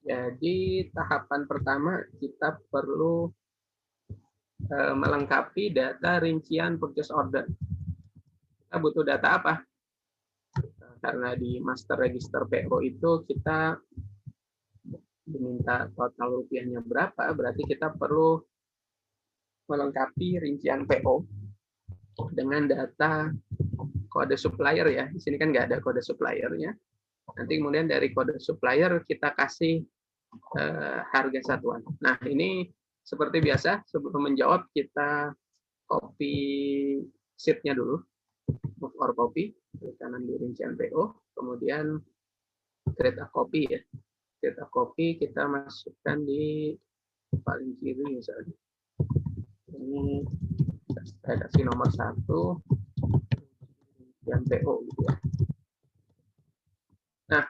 Jadi tahapan pertama kita perlu melengkapi data rincian purchase order. Kita butuh data apa? Karena di master register PO itu kita diminta total rupiahnya berapa, berarti kita perlu melengkapi rincian PO dengan data kode supplier ya. Di sini kan nggak ada kode suppliernya. Nanti kemudian dari kode supplier kita kasih harga satuan. Nah, ini seperti biasa, sebelum menjawab kita copy sheet-nya dulu. Move or copy, klik kanan di rincian PO, kemudian create a copy ya. Create a copy, kita masukkan di paling kiri misalnya. Ini saya kasih nomor 1, rincian PO gitu ya. Nah,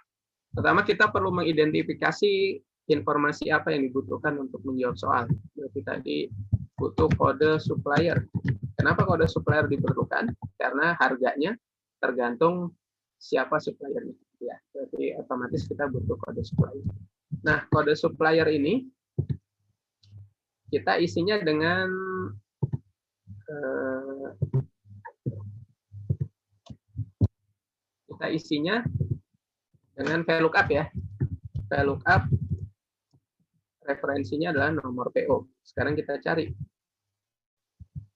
pertama kita perlu mengidentifikasi informasi apa yang dibutuhkan untuk menjawab soal. Berarti tadi butuh kode supplier. Kenapa kode supplier diperlukan? Karena harganya tergantung siapa suppliernya. Ya, jadi otomatis kita butuh kode supplier. Nah, kode supplier ini kita isinya dengan dengan VLOOKUP ya. VLOOKUP referensinya adalah nomor PO. Sekarang kita cari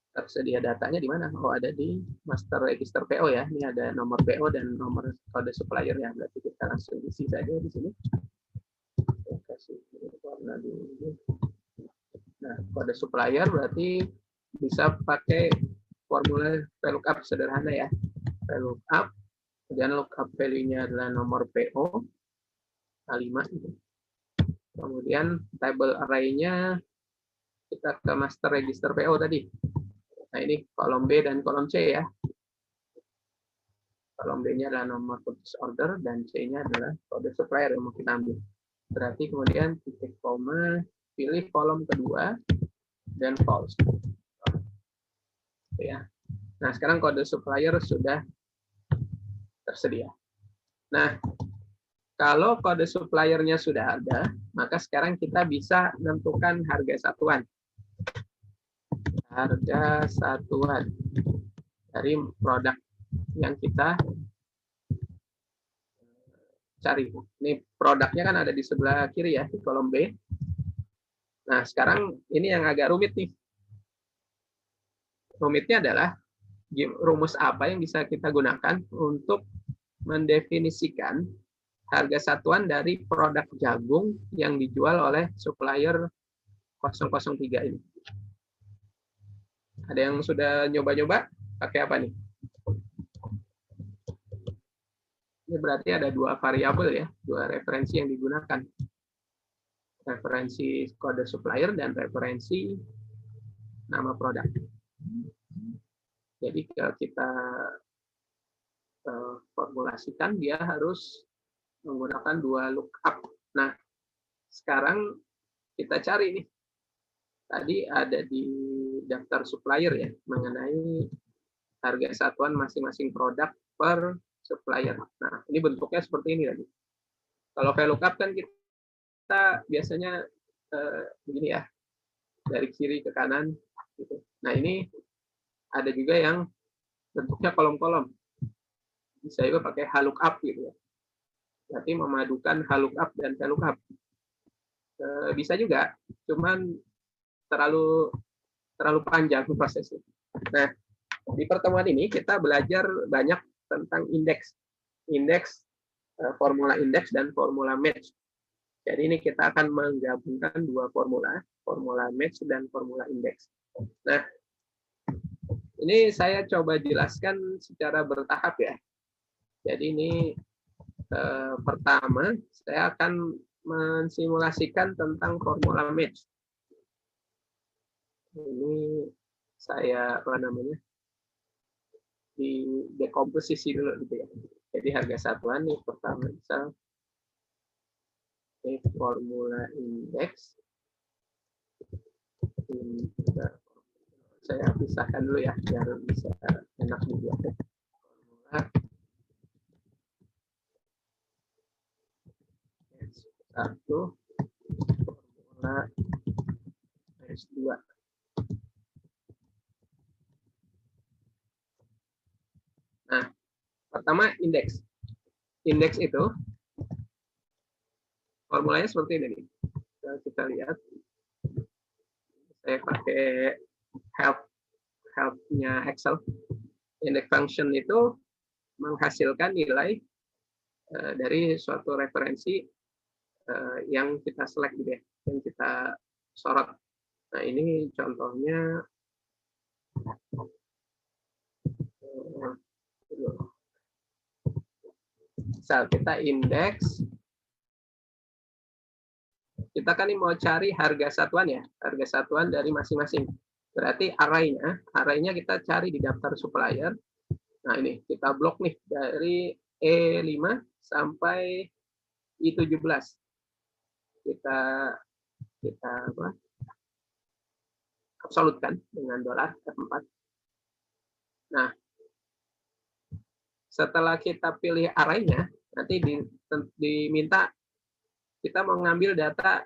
tersedia datanya di mana? Oh, ada di master register PO ya. Ini ada nomor PO dan nomor kode supplier ya. Berarti kita langsung isi saja di sini. Saya kasih warna dulu. Nah, kode supplier berarti bisa pakai formula VLOOKUP sederhana ya. VLOOKUP, kemudian lookup value-nya adalah nomor PO A5 gitu. Kemudian table array-nya kita ke master register PO tadi. Nah, ini kolom B dan kolom C ya. Kolom B-nya adalah nomor purchase order dan C-nya adalah kode supplier yang mau kita ambil. Berarti kemudian titik koma, pilih kolom kedua dan false. Ya. Nah, sekarang kode supplier sudah tersedia. Nah, kalau kode suppliernya sudah ada, maka sekarang kita bisa menentukan harga satuan. Harga satuan dari produk yang kita cari. Ini produknya kan ada di sebelah kiri ya, di kolom B. Nah, sekarang ini yang agak rumit nih. Rumitnya adalah rumus apa yang bisa kita gunakan untuk mendefinisikan harga satuan dari produk jagung yang dijual oleh supplier 003 ini. Ada yang sudah nyoba-nyoba pakai apa nih? Ini berarti ada dua variabel ya, dua referensi yang digunakan. Referensi kode supplier dan referensi nama produk. Jadi kalau kita formulasikan, dia harus menggunakan dua lookup. Nah, sekarang kita cari nih. Tadi ada di daftar supplier ya, mengenai harga satuan masing-masing produk per supplier. Nah, ini bentuknya seperti ini tadi. Kalau VLOOKUP kan kita biasanya begini ya, dari kiri ke kanan. Gitu. Nah, ini ada juga yang bentuknya kolom-kolom. Bisa juga pakai HLOOKUP gitu ya. Berarti memadukan HLOOKUP dan VLOOKUP. Bisa juga, cuman terlalu panjang prosesnya. Nah, di pertemuan ini kita belajar banyak tentang indeks, formula indeks dan formula match. Jadi ini kita akan menggabungkan dua formula match dan formula indeks. Nah, ini saya coba jelaskan secara bertahap ya. Jadi ini pertama saya akan mensimulasikan tentang formula match. Ini saya di dekomposisi dulu gitu ya. Jadi harga satuan nih pertama misal ini formula indeks. Saya pisahkan dulu ya biar bisa enak dilihat. Formula satu S2. Nah, pertama indeks. Indeks itu formulanya seperti ini nih. Kita lihat. Saya pakai help-nya Excel. Index function itu menghasilkan nilai dari suatu referensi yang kita select gitu ya, yang kita sorot. Nah, ini contohnya misal kita indeks, kita kan ini mau cari harga satuan ya, harga satuan dari masing-masing. Berarti array-nya kita cari di daftar supplier. Nah, ini kita blok nih dari E5 sampai I17. Kita absolutkan dengan dolar F4. Nah, setelah kita pilih array-nya, nanti diminta kita mau ngambil data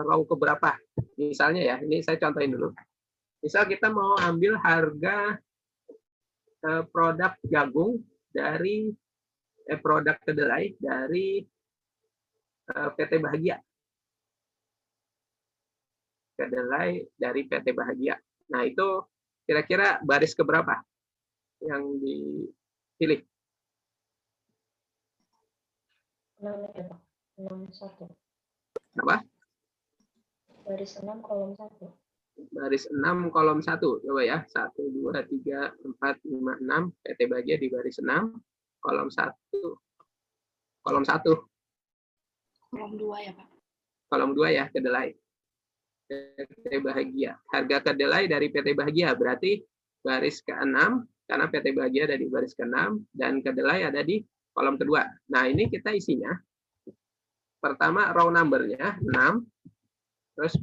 row keberapa. Misalnya ya, ini saya contohin dulu. Misal kita mau ambil harga produk jagung dari produk kedelai dari PT Bahagia. Kedelai dari PT Bahagia. Nah, itu kira-kira baris keberapa yang dipilih? 61. Apa? Baris 6 kolom 1. Baris 6 kolom 1. Coba ya. 1, 2, 3, 4, 5, 6. PT Bahagia di baris 6. Kolom 1. Kolom 1. Kolom 2 ya, Pak. Kolom 2 ya, kedelai. PT Bahagia. Harga kedelai dari PT Bahagia. Berarti baris ke-6. Karena PT Bahagia ada di baris ke-6. Dan kedelai ada di kolom kedua. Nah, ini kita isinya. Pertama, row number-nya 6. Terus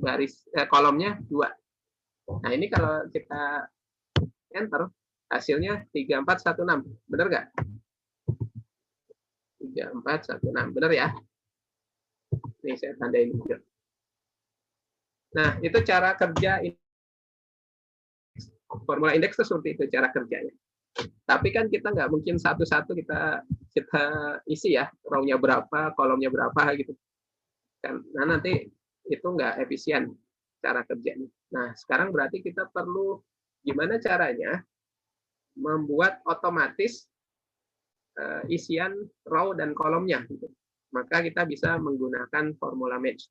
kolomnya 2. Nah, ini kalau kita enter, hasilnya 3416. Benar nggak? 3416. Benar ya? Ini saya tandain juga. Nah, itu cara kerja formula indeks itu seperti itu cara kerjanya. Tapi kan kita nggak mungkin satu-satu kita isi ya, row-nya berapa, kolomnya berapa gitu. Nah, nanti itu nggak efisien cara kerjanya. Nah, sekarang berarti kita perlu gimana caranya membuat otomatis isian row dan kolomnya. Gitu. Maka kita bisa menggunakan formula match.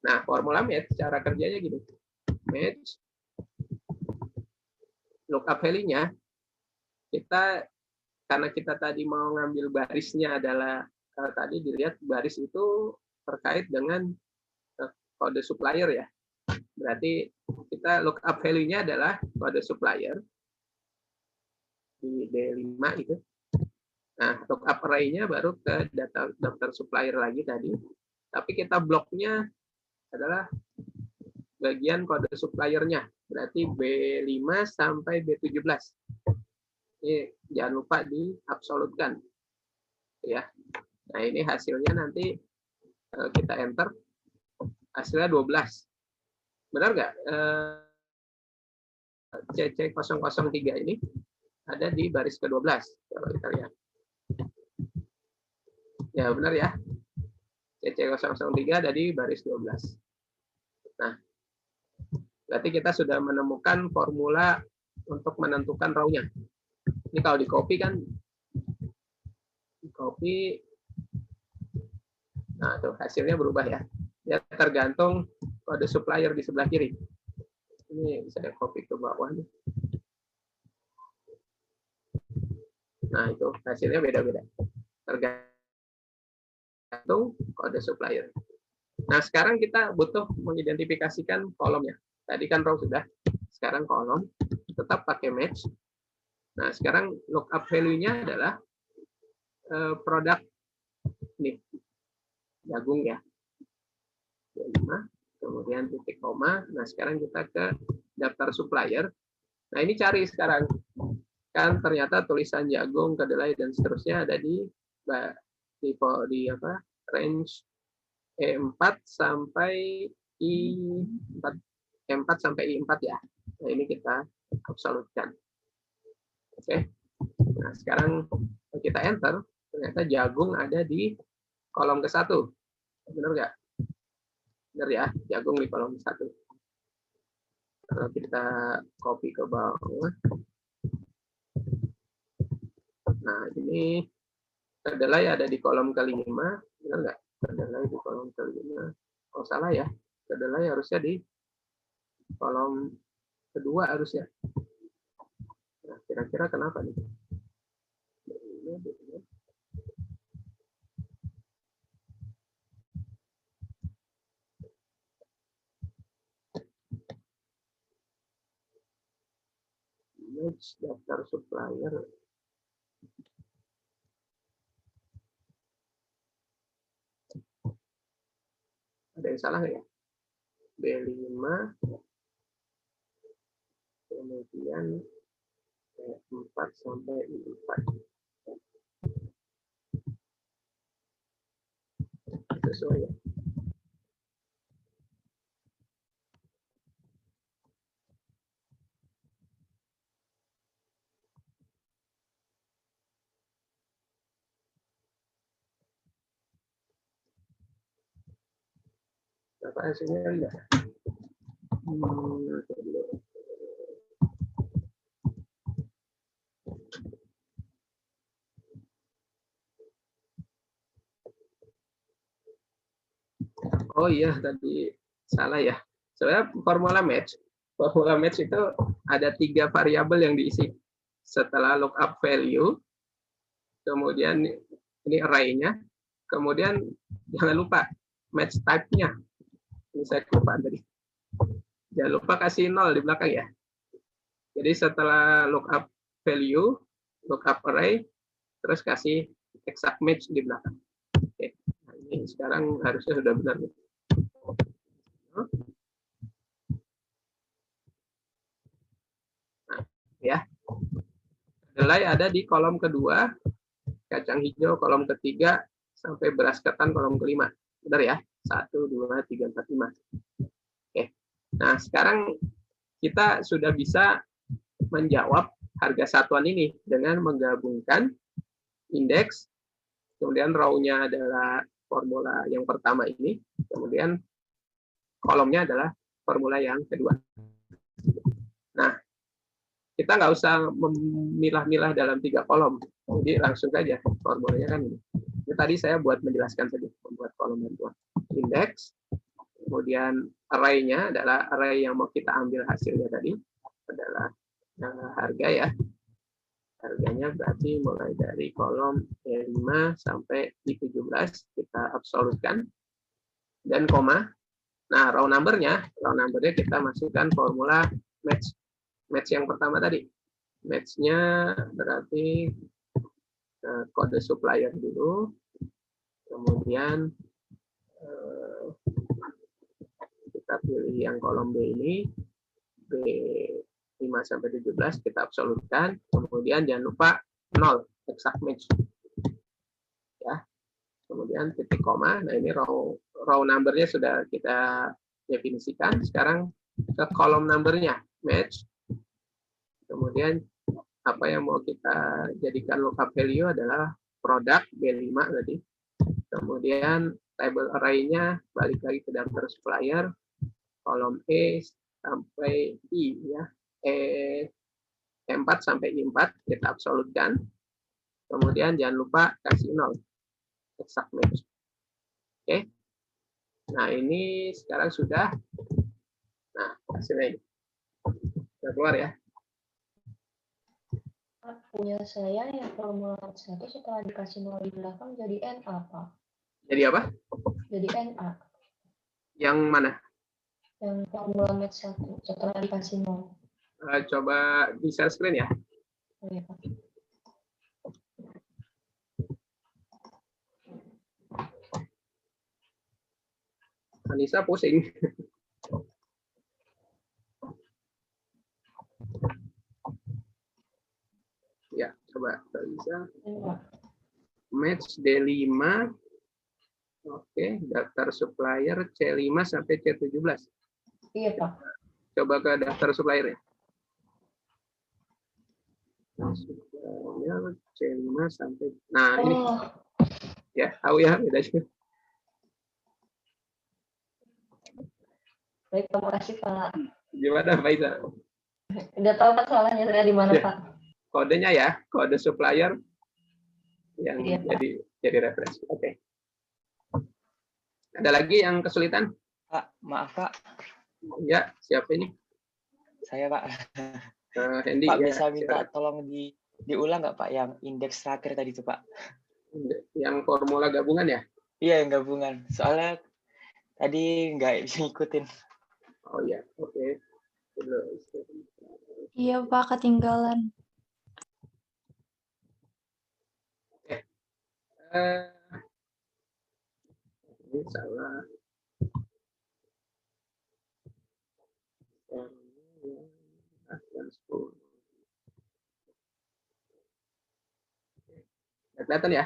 Nah, formula match cara kerjanya gini. Match lookup value-nya kita karena kita tadi mau ngambil barisnya adalah tadi dilihat baris itu terkait dengan kode supplier ya. Berarti kita lookup value-nya adalah kode supplier di D5 itu. Nah, lookup array-nya baru ke daftar supplier lagi tadi. Tapi kita bloknya adalah bagian kode supplier-nya. Berarti B5 sampai B17. Ini jangan lupa diabsolutkan. Ya. Nah, ini hasilnya nanti kita enter. Hasilnya 12. Benar nggak? CC003 ini ada di baris ke-12. Coba kita lihat. Ya, benar ya. CC003 ada di baris 12. Nah, berarti kita sudah menemukan formula untuk menentukan row-nya. Ini kalau di copy kan, nah tuh hasilnya berubah ya. Dia tergantung kode supplier di sebelah kiri. Ini saya copy ke bawah nih. Nah itu hasilnya beda-beda. Tergantung kode supplier. Nah sekarang kita butuh mengidentifikasikan kolomnya. Tadi kan row sudah. Sekarang kolom. Tetap pakai match. Nah, sekarang lookup value-nya adalah produk nih, jagung ya. 5, kemudian titik koma. Nah, sekarang kita ke daftar supplier. Nah, ini cari sekarang. Kan ternyata tulisan jagung, kedelai, dan seterusnya ada di range E4 sampai I4. E4 sampai I4 ya. Nah, ini kita absolutkan. Oke. Nah, sekarang kita enter, ternyata jagung ada di kolom ke-1. Benar nggak? Benar ya, jagung di kolom ke-1. Kalau kita copy ke bawah. Nah, ini kedelai ada di kolom ke-5. Benar nggak? Kedelai di kolom ke-5. Oh, salah ya. Kedelai harusnya di kolom kedua harusnya. Nah, kira-kira kenapa nih? Image daftar supplier. Ada yang salah ya? B5, kemudian 4 sampai 4. Sesuai ya? Apa hasilnya enggak? Oh iya, tadi salah ya. Sebenarnya formula match itu ada 3 variabel yang diisi. Setelah lookup value, kemudian ini array-nya, kemudian jangan lupa match type-nya. Ini saya lupa tadi. Jangan lupa kasih 0 di belakang ya. Jadi setelah lookup value, lookup array, terus kasih exact match di belakang. Oke. Nah, ini sekarang harusnya sudah benar. Nah, ya. Kedelai ada di kolom kedua, kacang hijau kolom ketiga, sampai beras ketan kolom kelima. Benar ya? 1, 2, 3, 4, 5. Oke. Nah, sekarang kita sudah bisa menjawab harga satuan ini dengan menggabungkan indeks, kemudian row-nya adalah formula yang pertama ini, kemudian kolomnya adalah formula yang kedua. Nah, kita nggak usah memilah-milah dalam 3 kolom, jadi langsung saja formulanya kan ini. Ini tadi saya buat menjelaskan saja, membuat kolom yang kedua. Indeks, kemudian array-nya adalah array yang mau kita ambil hasilnya tadi, adalah harga ya. Harganya berarti mulai dari kolom E5 sampai I17 kita absolutkan. Dan koma. Nah, row number-nya kita masukkan formula match. Match yang pertama tadi. Match-nya berarti kode supplier dulu. Kemudian kita pilih yang kolom B ini. B5 sampai 17 kita absolutkan. Kemudian jangan lupa 0 exact match. Ya. Kemudian titik koma. Nah, ini row number-nya sudah kita definisikan. Sekarang ke kolom number-nya match. Kemudian apa yang mau kita jadikan lookup value adalah produk B5 tadi. Kemudian table array-nya balik lagi ke daftar supplier, kolom E sampai I ya. E4 sampai I4 kita absolutkan. Kemudian jangan lupa kasih 0 exact match. Oke. Nah, ini sekarang sudah. Nah, hasilnya ini. Sudah keluar ya. Punya saya yang formula 1 setelah dikasih 0 di belakang jadi NA, Pak. Jadi apa? Jadi NA. Yang mana? Yang formula match 1 setelah dikasih 0. Coba di share screen ya. Oh, ya, Pak. Anissa pusing. Ya, coba bisa. Match D5 Oke, daftar supplier C5 sampai C17. Iya, Pak. Coba ke daftar supplier ya. Supplier C5 sampai. Nah, ini Oh, ya, tahu ya bedanya. baik, terima kasih, Pak. Gimana, Pak Isa? Udah tahu Pak salahnya saya di mana, Ya, Pak? kodenya ya, kode supplier yang Iya, Pak. jadi referensi. Oke. Ada lagi yang kesulitan? Pak, maaf Pak, Ya, siapa ini? saya Pak. Hendy Pak ya. bisa minta Silakan. tolong diulang nggak Pak yang indeks terakhir tadi itu Pak? Yang formula gabungan ya? Iya yang gabungan. Soalnya tadi nggak bisa ngikutin. Oh ya, oke. Iya, Pak, ketinggalan. Eh, ini salah. Yang 10. Nggak kelihatan ya?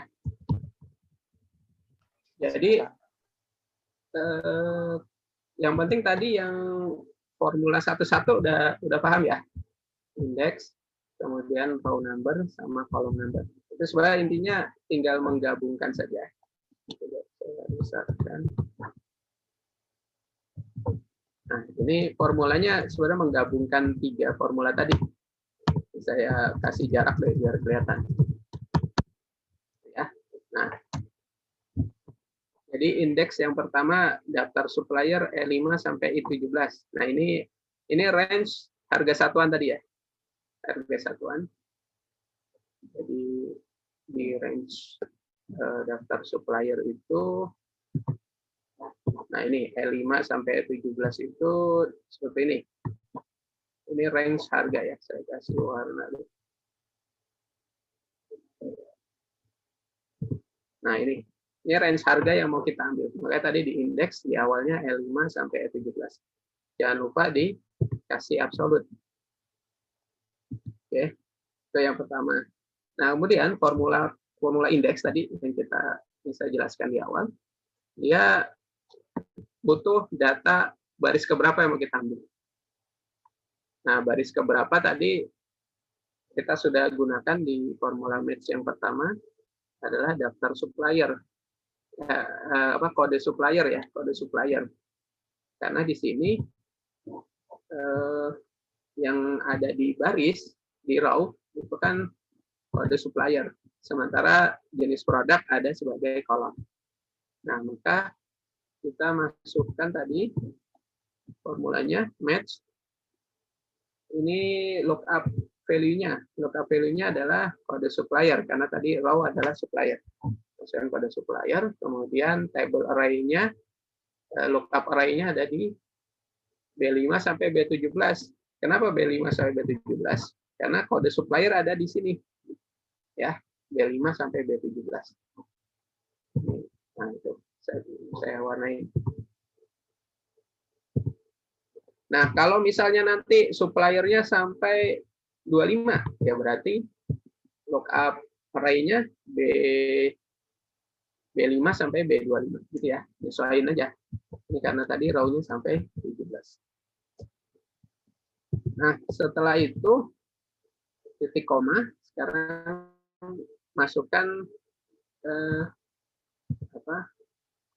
Jadi yang penting tadi yang formula satu-satu udah paham ya? Indeks, kemudian row number sama column number. Itu sebenarnya intinya tinggal menggabungkan saja. Nah, ini formulanya sebenarnya menggabungkan 3 formula tadi. Saya kasih jarak deh biar kelihatan. Ya. Nah, jadi indeks yang pertama daftar supplier E5 sampai I17. Nah, ini range harga satuan tadi ya. Harga satuan. Jadi di range daftar supplier itu, nah ini E5 sampai E17 itu seperti ini. Ini range harga ya, saya kasih warna. Nah ini range harga yang mau kita ambil. Makanya tadi di indeks di awalnya E5 sampai E17. Jangan lupa dikasih absolut. Oke, itu yang pertama. Nah kemudian formula indeks tadi yang kita bisa jelaskan di awal, dia butuh data baris keberapa yang mau kita ambil. Nah, baris keberapa tadi kita sudah gunakan di formula match yang pertama adalah daftar supplier. Kode supplier ya, kode supplier. Karena di sini yang ada di baris, di row, itu kan kode supplier. Sementara jenis produk ada sebagai kolom. Nah, maka kita masukkan tadi formulanya match. Ini lookup value-nya. Lookup value-nya adalah kode supplier, karena tadi row adalah supplier. Masukkan kode supplier, kemudian table array-nya, lookup array-nya ada di B5 sampai B17. Kenapa B5 sampai B17? Karena kode supplier ada di sini. Ya, B5 sampai B17. Nah, itu saya warnai. Nah, kalau misalnya nanti suppliernya sampai 25, ya berarti lookup array-nya B5 sampai B25 gitu ya. Nyesuaiin aja. Ini karena tadi row-nya sampai 17. Nah, setelah itu titik koma, sekarang masukkan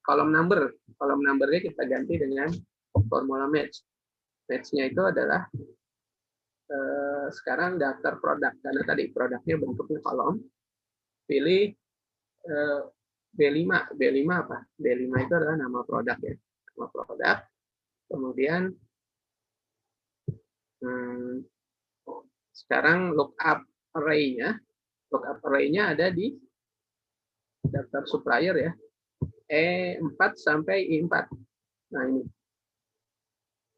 kolom number. Kolom number-nya kita ganti dengan formula match. Match-nya itu adalah sekarang daftar produk, karena tadi produknya bentuknya kolom. Pilih B5. B5 apa? B5 itu adalah nama produk ya. Nama produk. Kemudian sekarang lookup array-nya. Lookup array-nya ada di daftar supplier ya. E4 sampai I4. Nah ini.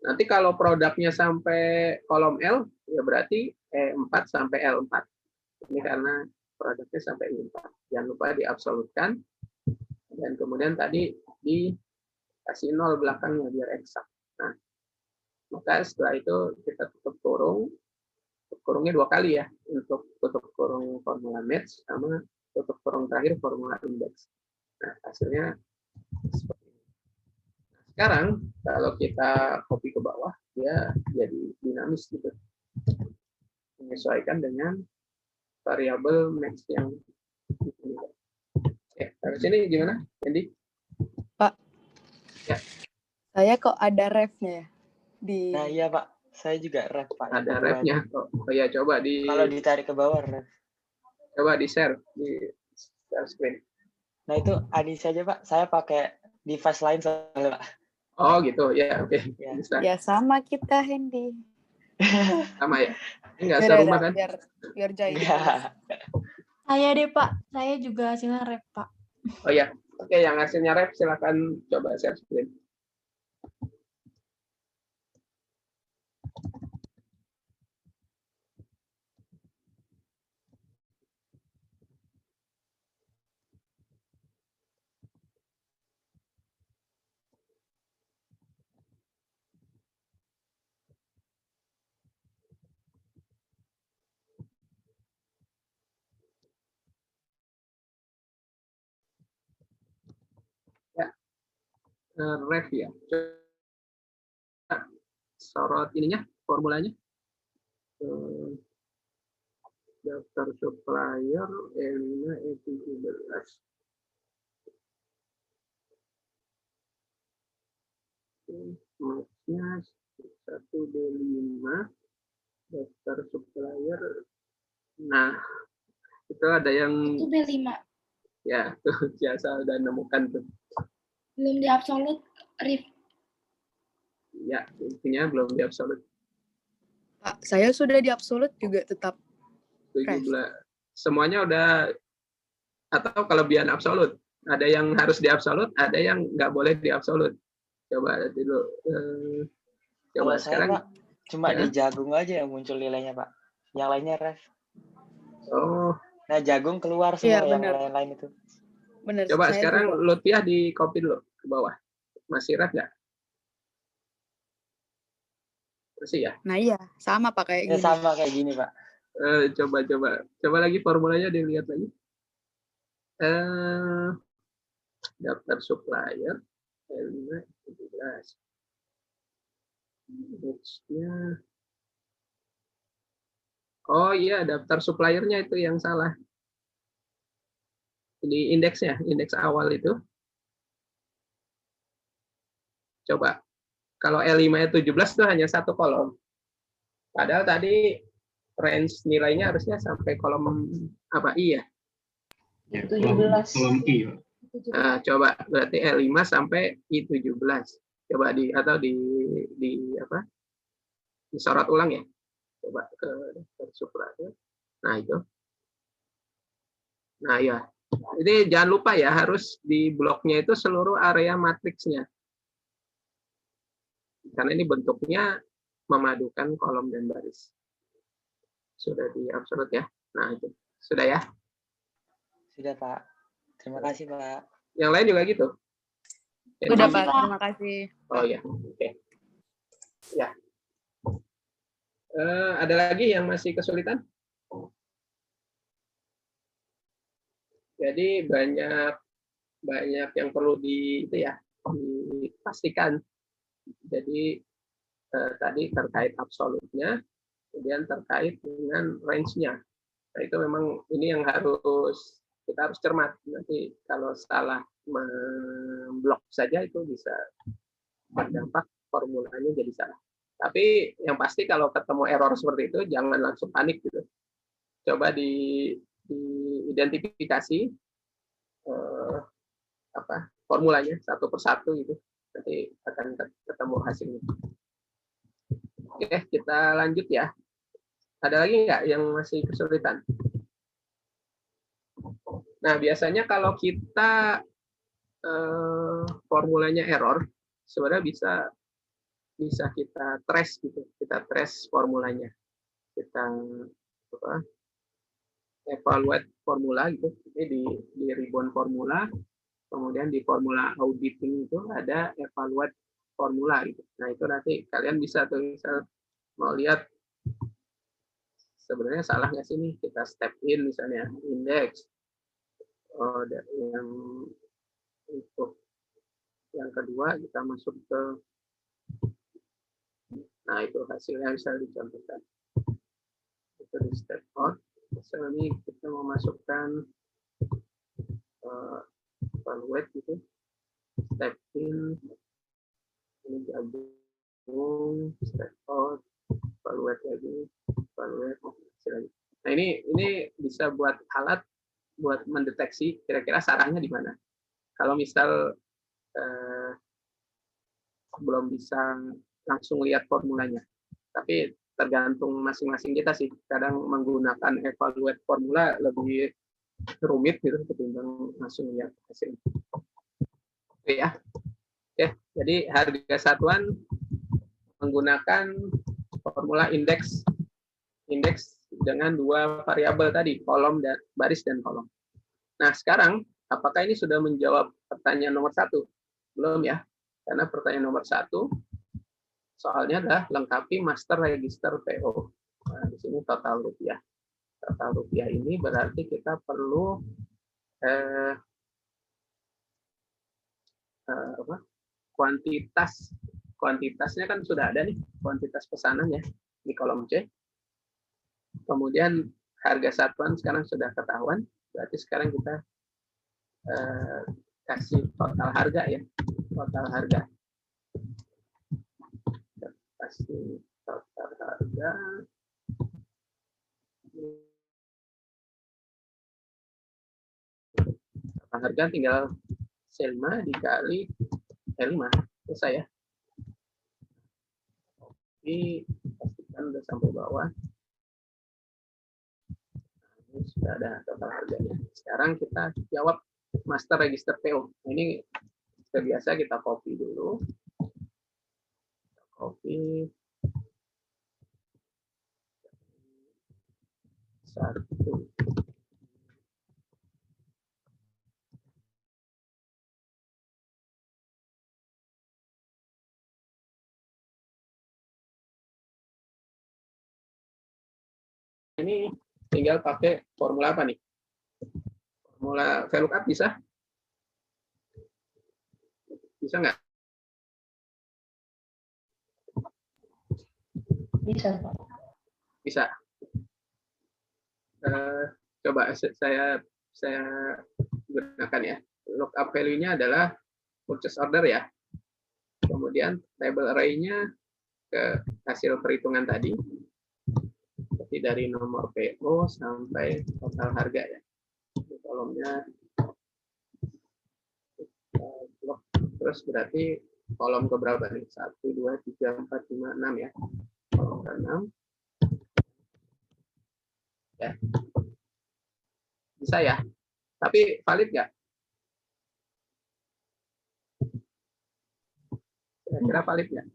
Nanti kalau produknya sampai kolom L, ya berarti E4 sampai L4. Ini karena produknya sampai I4. Jangan lupa diabsolutkan. Dan kemudian tadi dikasih 0 belakangnya biar eksak. Nah, maka setelah itu kita tutup kurung. Tutup kurungnya 2 kali ya. Untuk tutup kurung formula match sama tutup kurung terakhir formula index. Nah, hasilnya Seperti ini. Sekarang kalau kita copy ke bawah, dia jadi dinamis gitu, menyesuaikan dengan variabel max yang ini. Oke, dari sini gimana, Andy? Pak, Ya. saya kok ada ref-nya ya? Nah iya Pak, saya juga ref Pak. Ada Kedua. ref-nya. Oh ya, coba Kalau ditarik ke bawah ref. di share screen. Nah itu adi saja Pak, saya pakai device lain soalnya Pak. Oh gitu, ya oke. Ya. Bisa. Ya sama kita, Hendy. Sama ya? Ini nggak Beda, serumah kan? biar jahit. Enggak. Saya deh, Pak. Saya juga hasilnya rep, Pak. Oh ya, oke, yang hasilnya ref silakan coba share screen. Ya, ref ya. Coba sorot ininya, formulanya. Daftar supplier E5 E17. Maksnya 1D5 daftar supplier. Nah, itu ada yang Itu B5. ya tuh biasa udah nemukan tuh. Belum di absolute ref. Ya, intinya belum di absolute. Pak, saya sudah di absolute juga tetap 17. Semuanya udah, atau kelebihan absolut. Ada yang harus di absolut, ada yang nggak boleh di absolut. Coba dulu. Coba Kalau saya sekarang. Pak, cuma Ya. di jagung aja yang muncul nilainya Pak. Yang lainnya ref. Oh, Nah jagung keluar Iya, semua yang benar. lain-lain itu. benar. coba Saya sekarang juga. Lutfiah di copy dulu ke bawah. Masih ref nggak? Masih ya? Nah iya, sama Pak kayak Ya gini. sama kayak gini Pak. Coba lagi formulanya dilihat lagi. Daftar supplier L5 17. Next-nya. Oh iya, daftar suppliernya itu yang salah. Di indeksnya, indeks awal itu. Coba. Kalau L5 17 itu hanya satu kolom. Padahal tadi range nilainya harusnya sampai kolom apa I ya? Ya, 17. kolom I. Pak. Nah, coba berarti L5 sampai I17. Coba di apa? Disorot ulang ya. Coba ke daftar supplier. Nah, itu. Nah, ya. Jadi jangan lupa ya, harus di bloknya itu seluruh area matriksnya. Karena ini bentuknya memadukan kolom dan baris. Sudah di absolut ya. Nah, itu. Sudah ya. Sudah Pak. Terima kasih Pak. Yang lain juga gitu. Udah Makasih, Pak, Pak. terima kasih. Oh ya, oke. Ya. Ada lagi yang masih kesulitan? Jadi banyak yang perlu dipastikan. Jadi tadi terkait absolutnya, kemudian terkait dengan range-nya. Nah, itu memang ini yang kita harus cermat. Nanti kalau salah memblok saja itu bisa berdampak formulanya jadi salah. Tapi yang pasti kalau ketemu error seperti itu jangan langsung panik gitu. Coba diidentifikasi formulanya satu persatu gitu. Nanti akan ketemu hasilnya. Oke, kita lanjut ya. Ada lagi nggak yang masih kesulitan? Nah, biasanya kalau kita formulanya error, sebenarnya bisa kita trace gitu. Kita trace formulanya. Kita evaluate formula gitu. Ini di ribbon formula, kemudian di formula auditing itu ada evaluate formula gitu. Nah, itu nanti kalian bisa tuh misal mau lihat sebenarnya salah nggak sih nih, kita step in misalnya indeks yang untuk Yang kedua kita masuk ke, nah itu hasilnya bisa dicontohkan. Itu di step out. Misalnya ini kita mau masukkan evaluate gitu, step in, ini gabung, step out, evaluate lagi, evaluate, hasil lagi. Nah ini bisa buat alat buat mendeteksi kira-kira sarangnya di mana. Kalau misal belum bisa langsung lihat formulanya, tapi tergantung masing-masing kita sih. Kadang menggunakan evaluate formula lebih rumit gitu ketimbang langsung lihat hasil. Oke ya. Oke, jadi harga satuan menggunakan formula indeks dengan dua variabel tadi, kolom dan baris dan kolom. Nah, sekarang apakah ini sudah menjawab pertanyaan nomor 1? Belum ya. Karena pertanyaan nomor 1 soalnya adalah lengkapi master register PO. Nah, di sini total rupiah. Total rupiah ini berarti kita perlu kuantitasnya kan sudah ada nih, kuantitas pesanan ya di kolom C. Kemudian harga satuan sekarang sudah ketahuan, berarti sekarang kita kasih total harga ya, total harga. Kasih total harga. Total harga tinggal C5 dikali E5, selesai ya. Ini pastikan udah sampai bawah. Ini sudah ada total harganya. Sekarang kita jawab master register PO. Ini biasa kita copy dulu. Copy 1. Ini tinggal pakai formula apa nih? Formula VLOOKUP bisa? Bisa nggak? Bisa, Pak. Bisa. Coba saya gunakan ya. Lookup value-nya adalah purchase order ya. Kemudian table array-nya ke hasil perhitungan tadi. Jadi dari nomor PO sampai total harga ya. Di kolomnya terus berarti kolom ke berapa nih? 1, 2, 3, 4, 5, 6 ya. Kolom ke 6. Ya. Bisa ya. Tapi valid nggak? Kira-kira valid nggak?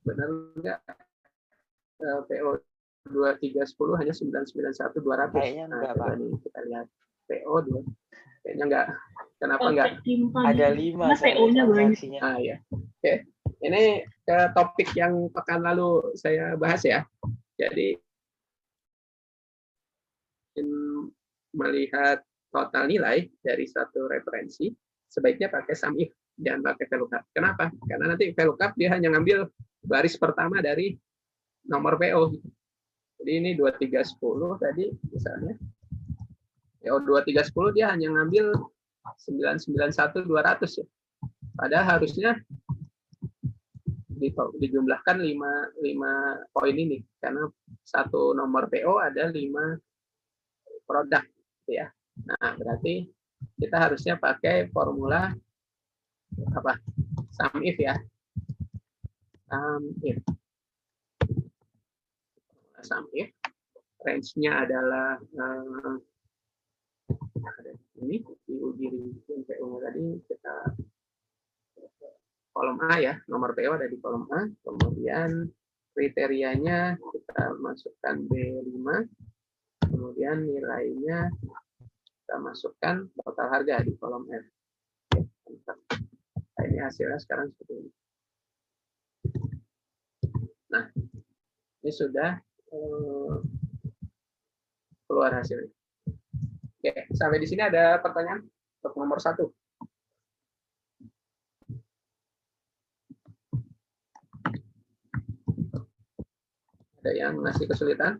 Benar nggak? PO 2310 hanya 991 200. Kayaknya enggak, Pak. Nih, kita lihat PO 2. Kayaknya enggak. Kenapa enggak? Ada 5 PO-nya transaksinya. Ah ya. Oke. Ini ke topik yang pekan lalu saya bahas ya. Jadi melihat total nilai dari satu referensi, sebaiknya pakai sum if, jangan pakai VLOOKUP. Kenapa? Karena nanti VLOOKUP dia hanya ngambil baris pertama dari nomor PO. Jadi ini 2310 tadi misalnya. PO 2310 dia hanya ngambil 991 200 ya. Padahal harusnya dijumlahkan 5 poin ini karena satu nomor PO ada 5 produk ya. Nah, berarti kita harusnya pakai formula apa? Sum if ya. Sum if. Sum if range-nya adalah ini diuji rincian PO tadi kita kolom A ya, nomor PO ada di kolom A, kemudian kriterianya kita masukkan B5, kemudian nilainya kita masukkan total harga di kolom F. Nah, ini hasilnya sekarang seperti ini. Nah, ini sudah keluar hasilnya. Oke, sampai di sini ada pertanyaan? nomor 1. Ada yang masih kesulitan?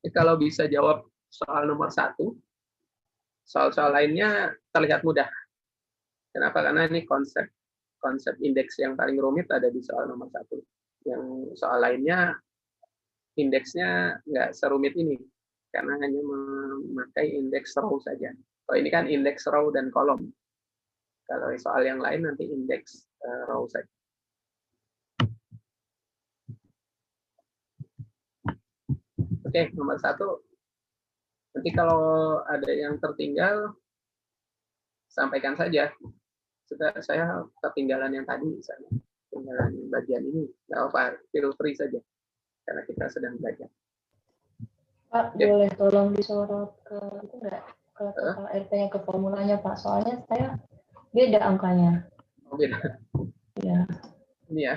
Kalau bisa jawab soal nomor 1, soal-soal lainnya terlihat mudah. Kenapa? Karena ini konsep indeks yang paling rumit ada di soal nomor 1. Yang soal lainnya indeksnya nggak serumit ini, karena hanya memakai indeks row saja. Kalau ini kan indeks row dan kolom. Kalau soal yang lain nanti indeks row saja. Oke, nomor 1. Nanti kalau ada yang tertinggal, sampaikan saja. Sudah, saya ketinggalan yang tadi, misalnya. Ketinggalan bagian ini. Nggak apa, feel free saja. Karena kita sedang belajar. Pak, boleh tolong disorot ke itu enggak? Ke total RT-nya, ke formulanya, Pak. Soalnya saya beda angkanya. Oh, beda. Ya. Ini ya.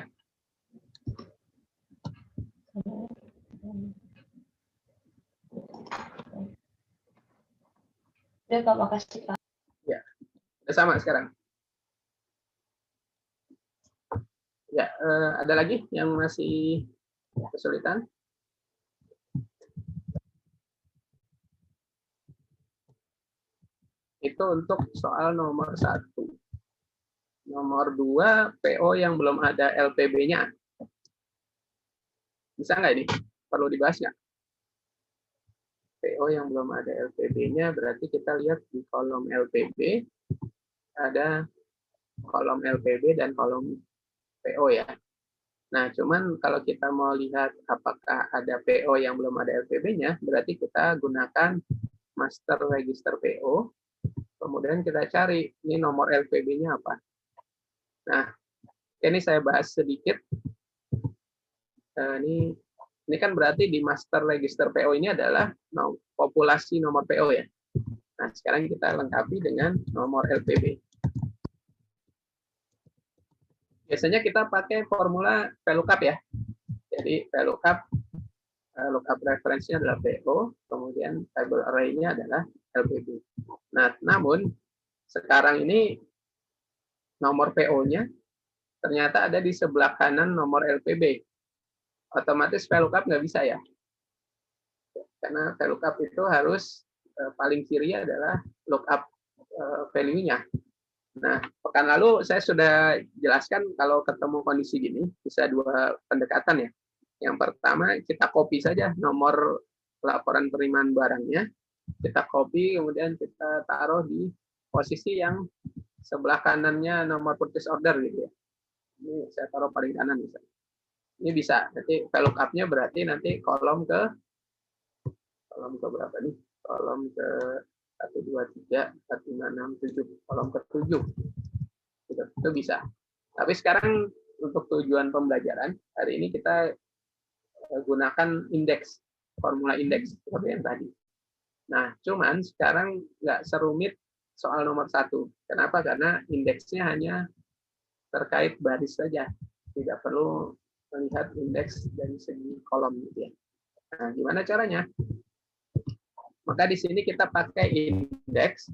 Udah, Pak, makasih, Pak. Ya, udah sama sekarang. Ya, ada lagi yang masih kesulitan? Itu untuk soal nomor 1. Nomor 2, PO yang belum ada LPB-nya. Bisa nggak ini? Perlu dibahas nggak? PO yang belum ada LPB-nya, berarti kita lihat di kolom LPB, ada kolom LPB dan kolom PO ya. Nah, cuman kalau kita mau lihat apakah ada PO yang belum ada LPB-nya, berarti kita gunakan master register PO, kemudian kita cari ini nomor LPB-nya apa. Nah, ini saya bahas sedikit. Ini kan berarti di master register PO ini adalah populasi nomor PO ya. Nah, sekarang kita lengkapi dengan nomor LPB. Biasanya kita pakai formula VLOOKUP ya. Jadi VLOOKUP referensinya adalah PO, kemudian table array-nya adalah LPB. Nah, namun sekarang ini nomor PO-nya ternyata ada di sebelah kanan nomor LPB. Otomatis VLOOKUP nggak bisa ya. Karena VLOOKUP itu harus paling kiri adalah lookup value-nya. Nah, pekan lalu saya sudah jelaskan kalau ketemu kondisi gini, bisa 2 pendekatan ya. Yang pertama, kita copy saja nomor laporan penerimaan barangnya. Kita copy, kemudian kita taruh di posisi yang sebelah kanannya nomor purchase order gitu ya. Ini saya taruh paling kanan misalnya. Ini bisa. Nanti VLOOKUP-nya berarti nanti kolom ke berapa nih? Kolom ke 1, 2, 3, 4, 5, 6, 7. Kolom ke 7. Itu bisa. Tapi sekarang untuk tujuan pembelajaran, hari ini kita gunakan indeks, formula indeks seperti yang tadi. Nah, cuman sekarang nggak serumit soal nomor 1. Kenapa? Karena indeksnya hanya terkait baris saja. Tidak perlu melihat indeks dari segi kolom gitu ya. Nah, gimana caranya? Maka di sini kita pakai indeks,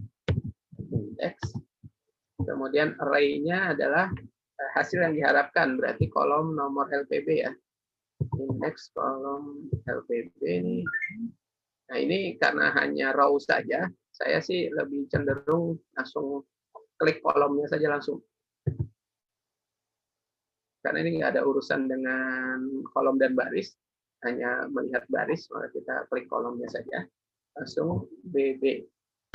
kemudian array-nya adalah hasil yang diharapkan, berarti kolom nomor LPB ya. Indeks kolom LPB ini. Nah, ini karena hanya row saja, saya sih lebih cenderung langsung klik kolomnya saja langsung. Karena ini nggak ada urusan dengan kolom dan baris, hanya melihat baris, maka kita klik kolomnya saja. Langsung BB.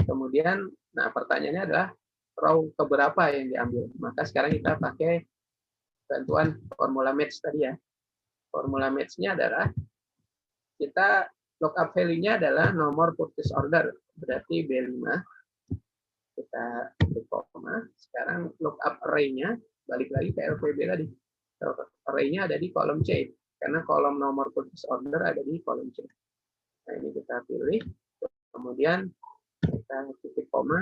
Kemudian, nah pertanyaannya adalah row keberapa yang diambil. Maka sekarang kita pakai bantuan formula match tadi ya. Formula match-nya adalah kita lookup value-nya adalah nomor purchase order, berarti B5. Kita klik koma. Sekarang lookup array-nya balik lagi ke LPB tadi. Array-nya ada di kolom C, karena kolom nomor purchase order ada di kolom C. Nah, ini kita pilih. Kemudian kita titik koma,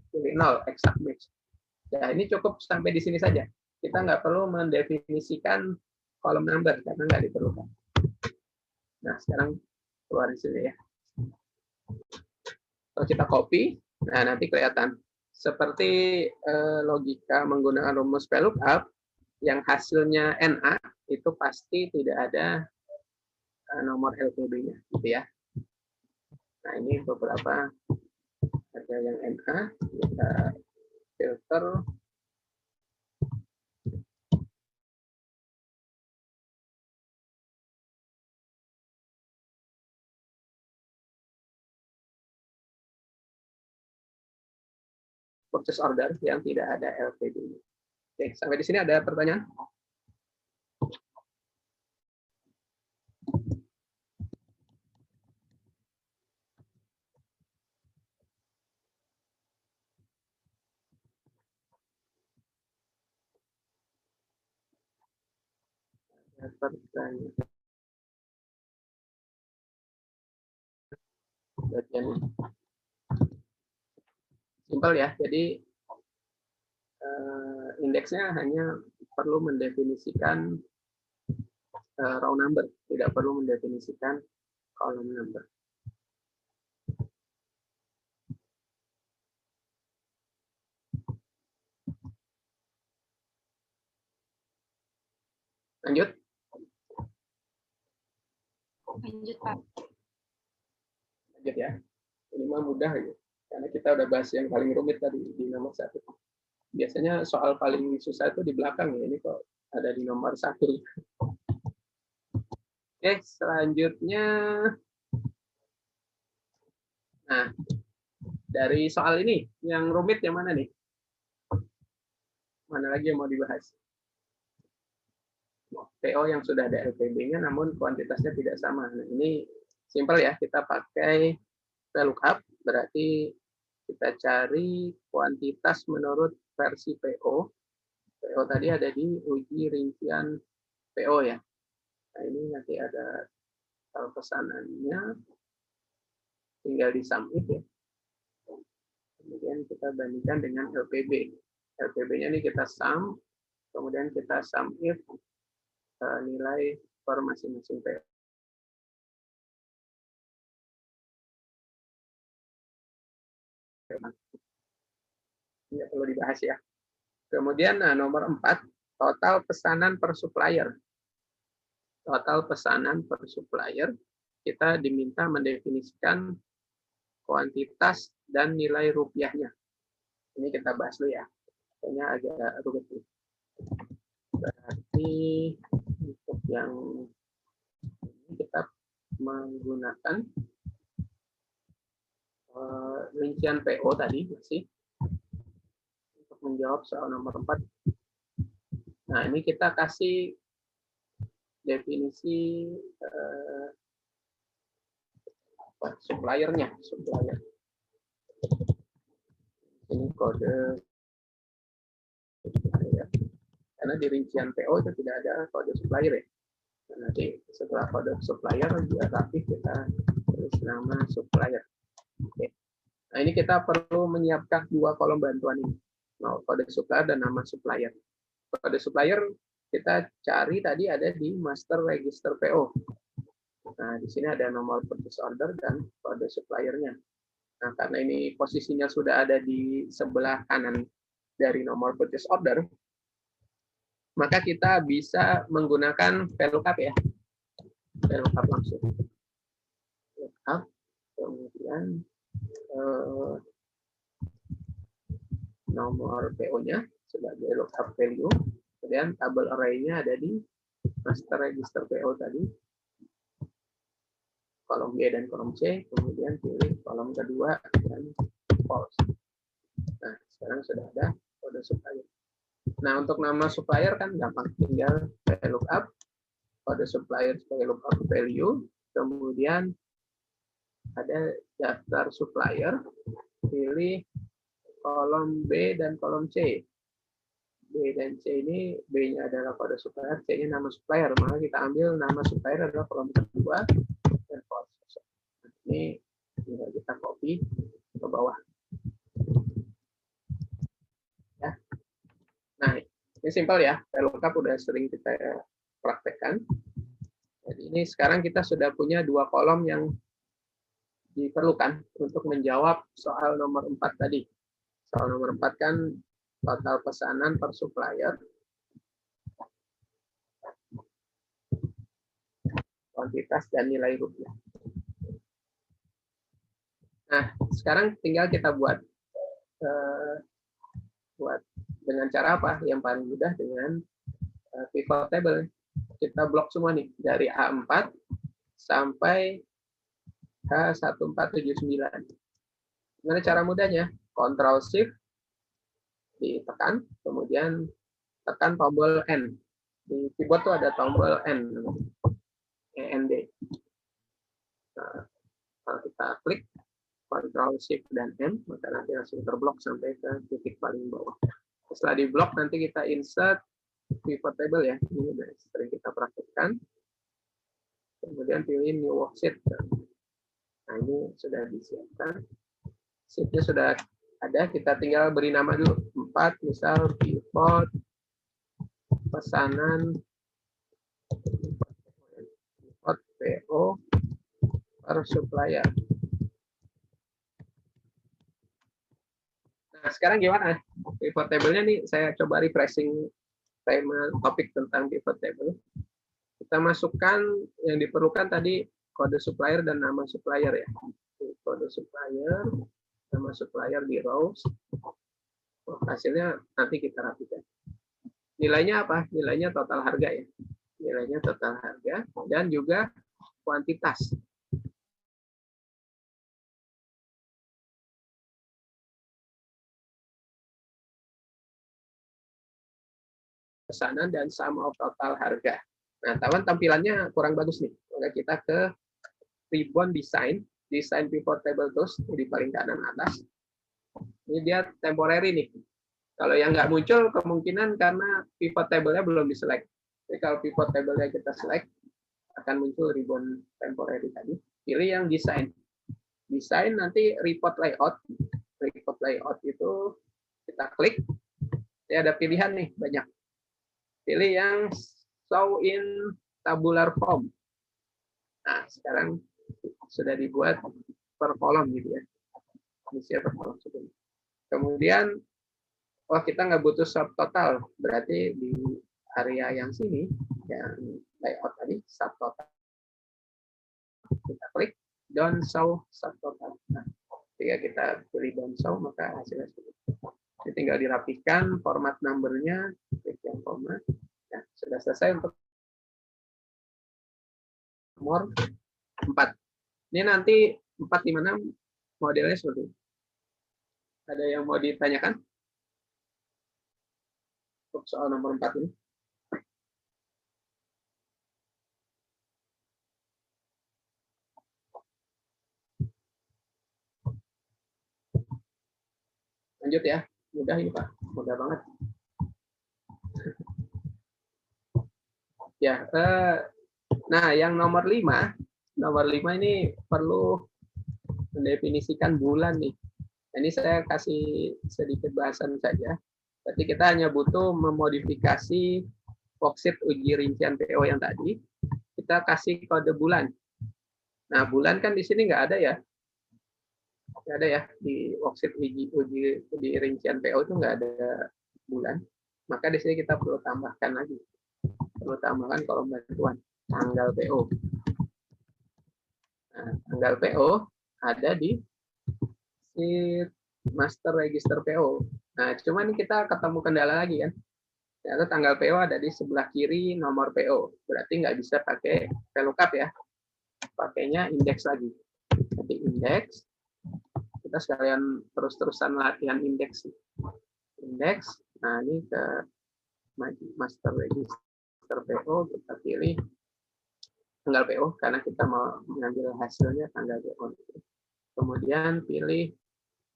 pilih 0, exact match. Nah, ini cukup sampai di sini saja. Kita nggak perlu mendefinisikan kolom number, karena nggak diperlukan. Nah, sekarang keluar di sini ya. Kalau kita copy, Nah, nanti kelihatan. Seperti logika menggunakan rumus VLOOKUP, yang hasilnya NA, itu pasti tidak ada nomor LPB-nya, gitu ya. Nah, ini beberapa ada yang NA, kita filter. Purchase order yang tidak ada LPB-nya. Oke, sampai di sini ada pertanyaan? Pertanyaan. Bagian simpel ya. Jadi indeksnya hanya perlu mendefinisikan row number, tidak perlu mendefinisikan column number. Lanjut. Lanjut, Pak. Lanjut ya. Ini mah mudah ya. Karena kita udah bahas yang paling rumit tadi di nomor 1. Biasanya soal paling susah itu di belakang ya. Ini kok ada di nomor 1. Oke, selanjutnya. Nah, dari soal ini, yang rumit yang mana nih? Mana lagi yang mau dibahas? PO yang sudah ada LPB-nya namun kuantitasnya tidak sama. Nah, ini simpel ya, kita pakai VLOOKUP, berarti kita cari kuantitas menurut versi PO. PO tadi ada di uji rincian PO ya. Nah, ini nanti ada pesanannya, tinggal di sum if ya. Kemudian kita bandingkan dengan LPB. LPB-nya ini kita sum, kemudian kita sum if nilai per masing-masing PO. Ini perlu dibahas ya. Kemudian nomor 4, total pesanan per supplier. Total pesanan per supplier, kita diminta mendefinisikan kuantitas dan nilai rupiahnya. Ini kita bahas dulu ya. Kayaknya agak rumit nih. Berarti untuk yang ini kita menggunakan rincian PO tadi masih untuk menjawab soal nomor 4. Nah, ini kita kasih definisi suppliernya, supplier. Ini kode supplier. Karena di rincian PO itu tidak ada kode supplier ya. Nah, nanti setelah kode supplier biar rapi kita tulis nama supplier. Oke. Nah, ini kita perlu menyiapkan 2 kolom bantuan ini. Kode supplier dan nama supplier. Kode supplier kita cari tadi ada di master register PO. Nah, di sini ada nomor purchase order dan kode suppliernya. Nah, karena ini posisinya sudah ada di sebelah kanan dari nomor purchase order, maka kita bisa menggunakan VLOOKUP ya. VLOOKUP langsung. VLOOKUP, kemudian nomor PO-nya sebagai lookup value, kemudian tabel array-nya ada di master register PO tadi, kolom B dan kolom C, kemudian pilih kolom kedua dan false. Nah, sekarang sudah ada kode supplier. Nah, untuk nama supplier kan gampang, tinggal VLOOKUP, kode supplier sebagai lookup value, kemudian ada daftar supplier, pilih kolom B dan kolom C. B dan C ini, B-nya adalah kode supplier, C-nya nama supplier. Maka kita ambil nama supplier adalah kolom kedua dan false. Ini tinggal kita copy ke bawah. Ya. Nah, ini simpel ya. VLOOKUP udah sering kita praktekkan. Jadi ini sekarang kita sudah punya 2 kolom yang diperlukan untuk menjawab soal nomor 4 tadi. Soal nomor 4 kan total pesanan per supplier, kuantitas, dan nilai rupiah. Nah, sekarang tinggal kita buat dengan cara apa? Yang paling mudah dengan pivot table. Kita blok semua nih dari A4 sampai H1479. Gimana cara mudahnya? Ctrl Shift ditekan, kemudian tekan tombol N. Di keyboard tuh ada tombol N, END. Nah, kalau kita klik Ctrl Shift dan N, maka nanti langsung terblok sampai ke titik paling bawah. Setelah diblok, nanti kita insert pivot table ya. Ini udah sering kita praktekkan. Kemudian pilih new worksheet. Nah, ini sudah disiapkan. Sheetnya sudah ada, kita tinggal beri nama dulu. 4, misal pivot pesanan pivot PO per supplier. Nah, sekarang gimana? Pivot table-nya nih, saya coba refreshing tema topik tentang pivot table. Kita masukkan yang diperlukan tadi kode supplier dan nama supplier ya. Kode supplier, nama supplier di rows. Hasilnya nanti kita rapikan. Nilainya apa? Nilainya total harga ya. Nilainya total harga dan juga kuantitas. Pesanan dan sum of total harga. Nah, teman tampilannya kurang bagus nih. Maka kita ke ribbon design pivot table tools di paling kanan atas. Ini dia temporary nih. Kalau yang nggak muncul kemungkinan karena pivot table-nya belum diselect. Jadi kalau pivot table-nya kita select, akan muncul ribbon temporary tadi. Pilih yang design. Design nanti report layout. Report layout itu kita klik. Jadi ada pilihan nih banyak. Pilih yang show in tabular form. Nah, sekarang sudah dibuat per kolom gitu ya. Ini per kolom sebelum. Kemudian, kita nggak butuh subtotal. Berarti di area yang sini, yang layout tadi, subtotal. Kita klik, don't show subtotal. Nah, ketika kita pilih don't show, maka hasilnya seperti itu. Ini tinggal dirapikan, format number-nya, klik yang format. Nah, sudah selesai untuk nomor 4. Ini nanti 4 di mana modelnya seperti ini. Ada yang mau ditanyakan? Untuk soal nomor 4 ini. Lanjut ya. Mudah ini Pak. Mudah banget. Ya, nah yang nomor 5 ini perlu mendefinisikan bulan nih. Ini saya kasih sedikit bahasan saja. Berarti kita hanya butuh memodifikasi worksheet uji rincian PO yang tadi. Kita kasih kode bulan. Nah, bulan kan di sini nggak ada ya. Nggak ada ya. Di worksheet uji rincian PO itu nggak ada bulan. Maka di sini kita perlu tambahkan lagi. Perlu tambahkan kolom bantuan. Tanggal PO. Nah, tanggal PO ada di sheet master register PO. Nah, cuman kita ketemu kendala lagi kan. Ternyata tanggal PO ada di sebelah kiri nomor PO. Berarti nggak bisa pakai VLOOKUP ya. Pakainya indeks lagi. Jadi indeks. Kita sekalian terus-terusan latihan indeks. Indeks. Nah, ini ke master register PO. Kita pilih tanggal PO karena kita mau mengambil hasilnya tanggal PO. Kemudian pilih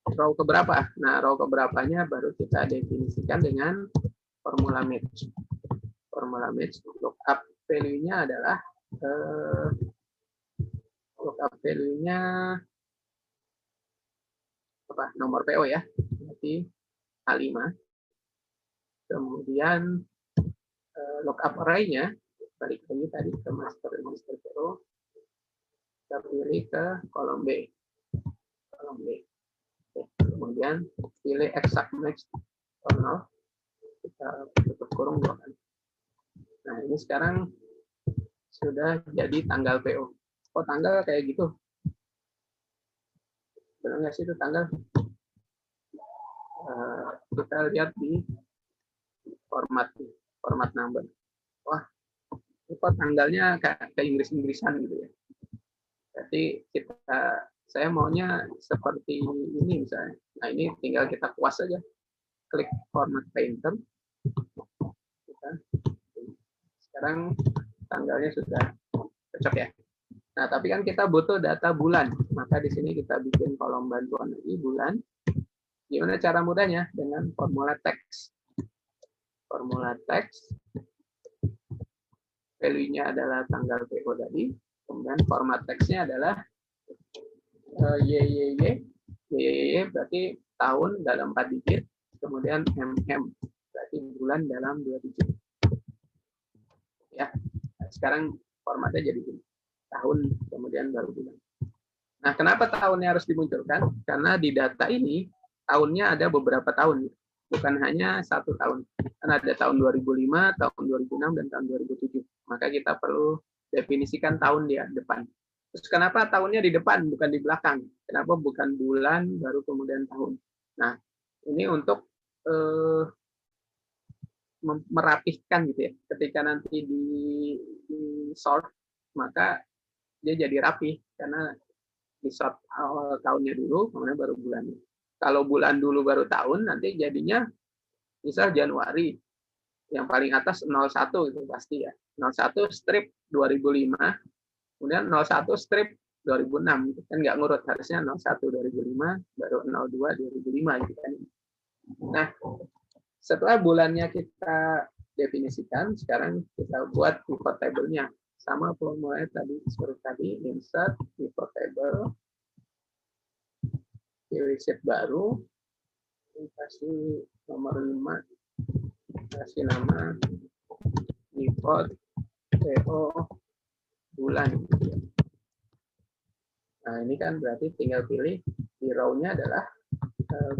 row keberapa. Nah, row keberapanya baru kita definisikan dengan formula match. Formula match lookup value-nya adalah lookup value-nya apa? Nomor PO ya. Berarti A5. Kemudian lookup array-nya balik lagi tadi ke master register PO. Kita pilih ke kolom B. kolom B. Oke, kemudian pilih exact match or no. Kita tutup kurung 2 kali. Nah, ini sekarang sudah jadi tanggal PO. Oh, tanggal kayak gitu. Benar nggak sih itu tanggal? Kita lihat di format number. Wah, kok tanggalnya kayak Inggris-Inggrisan gitu ya. Jadi saya maunya seperti ini misalnya. Nah, ini tinggal kita kuas saja. Klik format painter. Sekarang tanggalnya sudah cocok ya. Nah, tapi kan kita butuh data bulan. Maka di sini kita bikin kolom bantuan lagi bulan. Gimana cara mudahnya? Dengan formula teks. Formula teks. Value-nya adalah tanggal PO tadi. Kemudian format teksnya adalah YYY berarti tahun dalam 4 digit. Kemudian MM berarti bulan dalam 2 digit. Ya, nah, sekarang formatnya jadi gini. Tahun kemudian baru bulan. Nah, kenapa tahunnya harus dimunculkan? Karena di data ini tahunnya ada beberapa tahun, bukan hanya 1 tahun. Karena ada tahun 2005, tahun 2006, dan tahun 2007. Maka kita perlu definisikan tahun di depan. Terus kenapa tahunnya di depan bukan di belakang? Kenapa bukan bulan baru kemudian tahun? Nah, ini untuk merapihkan gitu ya. Ketika nanti di sort, maka dia jadi rapi karena di sort awal tahunnya dulu, kemudian baru bulannya. Kalau bulan dulu baru tahun, nanti jadinya misal Januari, yang paling atas 01 itu pasti ya. 01 strip 2005, kemudian 01 strip 2006, itu kan nggak ngurut, harusnya 01 2005, baru 02 2005 gitu kan. Nah, setelah bulannya kita definisikan, sekarang kita buat pivot table-nya. Sama formulanya tadi, seperti tadi, insert pivot table, pilih sheet baru, kasih nomor 5, kasih nama pivot PO bulan. Nah, ini kan berarti tinggal pilih di row-nya adalah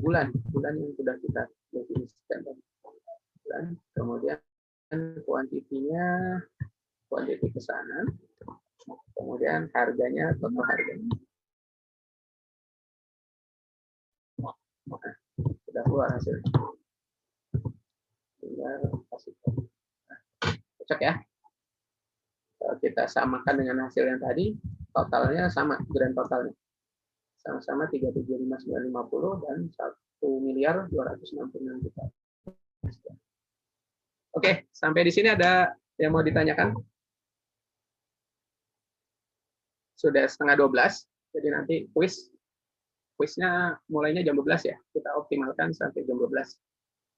bulan yang sudah kita definisikan. Bulan. Kemudian kuantitinya, kuantiti pesanan, kemudian harganya, total harganya. Nah, sudah keluar hasilnya. Tinggal kasih. Nah, cocok ya. Kalau kita samakan dengan hasil yang tadi, totalnya sama, grand totalnya. Sama-sama 375.950 dan 1.266 juta. Oke, sampai di sini ada yang mau ditanyakan? Sudah setengah 12, jadi nanti kuisnya mulainya jam 12 ya. Kita optimalkan sampai jam 12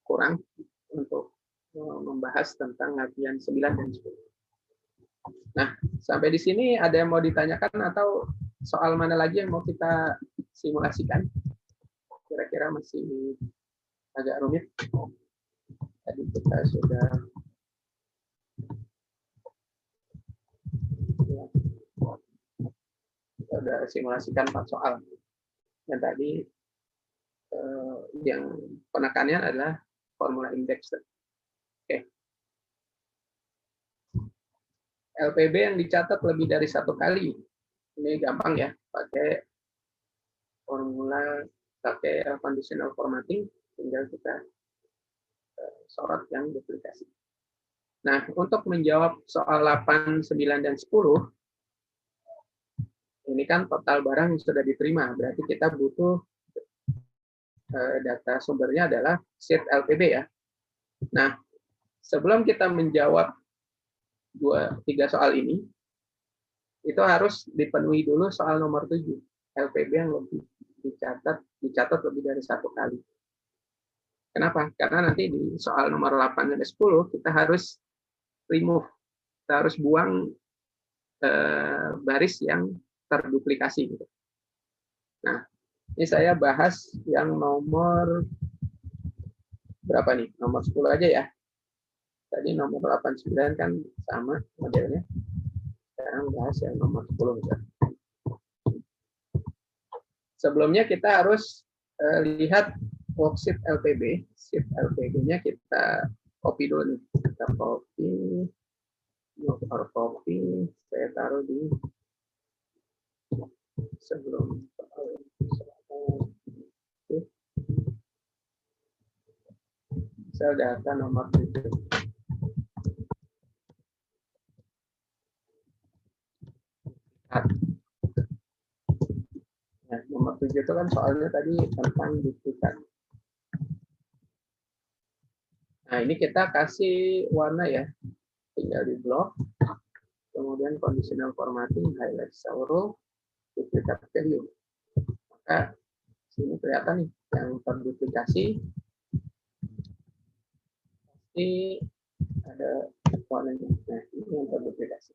kurang untuk membahas tentang latihan 9 dan 10. Nah, sampai di sini ada yang mau ditanyakan atau soal mana lagi yang mau kita simulasikan? Kira-kira masih agak rumit. Tadi kita sudah simulasikan 4 soal. Dan tadi yang penekannya adalah formula indeks. Oke. LPB yang dicatat lebih dari 1 kali. Ini gampang ya, pakai formula, pakai conditional formatting, tinggal kita sorot yang duplikasi. Nah, untuk menjawab soal 8, 9, dan 10, ini kan total barang yang sudah diterima, berarti kita butuh data sumbernya adalah sheet LPB ya. Nah, sebelum kita menjawab 3 soal ini, itu harus dipenuhi dulu soal nomor 7, LPB yang lebih dicatat lebih dari 1 kali. Kenapa? Karena nanti di soal nomor 8 dan 10 kita harus remove, kita harus buang baris yang terduplikasi. Gitu. Nah, ini saya bahas yang nomor berapa nih? Nomor 10 aja ya. Tadi nomor 8, 9 kan sama modelnya. Sekarang bahas yang nomor 10 misalnya. sebelumnya kita harus lihat worksheet LPB. Sheet LPB-nya kita copy dulu nih. Kita copy, saya taruh di sebelum sel data nomor 7. Nah, nomor 7 itu kan soalnya tadi tentang duplikat. Nah, ini kita kasih warna ya. Tinggal di blok. Kemudian conditional formatting, highlight seluruh, duplikat value. Maka sini kelihatan nih yang terduplikasi. Pasti ada warnanya. Nah, ini yang terduplikasi.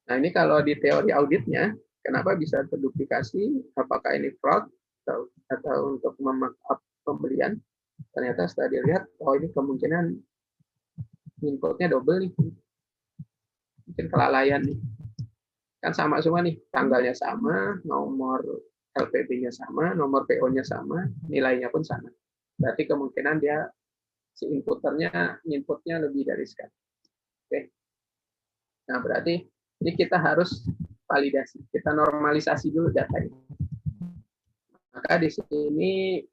Nah, ini kalau di teori auditnya, kenapa bisa terduplikasi? Apakah ini fraud atau untuk memarkup pembelian? Ternyata setelah dilihat, oh ini kemungkinan inputnya double nih. Mungkin kelalaian nih. Kan sama semua nih, tanggalnya sama, nomor LPB-nya sama, nomor PO-nya sama, nilainya pun sama. Berarti kemungkinan dia si inputnya lebih dari sekali. Oke. Nah, berarti ini kita harus validasi. Kita normalisasi dulu data ini. Maka di sini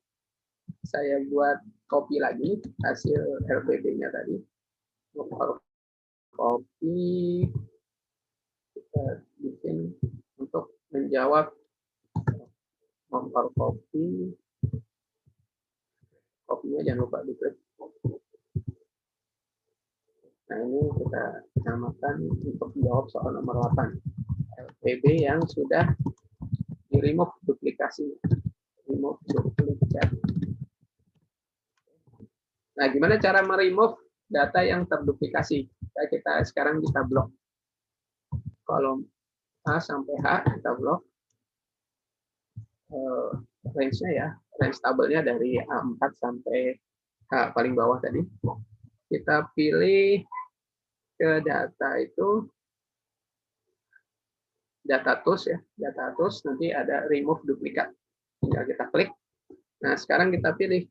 saya buat copy lagi hasil LPB-nya tadi. Copy, kita bikin untuk menjawab nomor copy. Kopinya jangan lupa diklik. Nah, ini kita namakan untuk menjawab soal nomor 8. LPB yang sudah di-remove duplikasi. Remove duplikat. Nah, gimana cara meremove data yang terduplikasi? Kita sekarang bisa blok. Kolom A sampai H kita blok. Range-nya ya, range tabelnya dari A4 sampai H paling bawah tadi. Kita pilih ke data itu, data tools ya, data tools, nanti ada remove duplikat. Tinggal kita klik. Nah, sekarang kita pilih.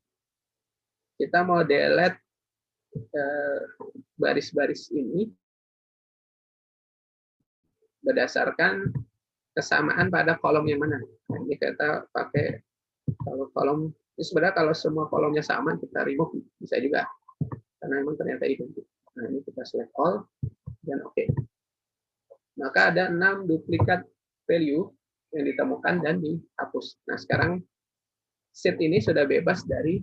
Kita mau delete baris-baris ini berdasarkan kesamaan pada kolom yang mana. Nah, ini kita pakai kalau kolom, ini sebenarnya kalau semua kolomnya sama kita remove bisa juga, karena memang ternyata identik. Nah, ini kita select all dan oke. Maka ada 6 duplikat value yang ditemukan dan dihapus. Nah, sekarang sheet ini sudah bebas dari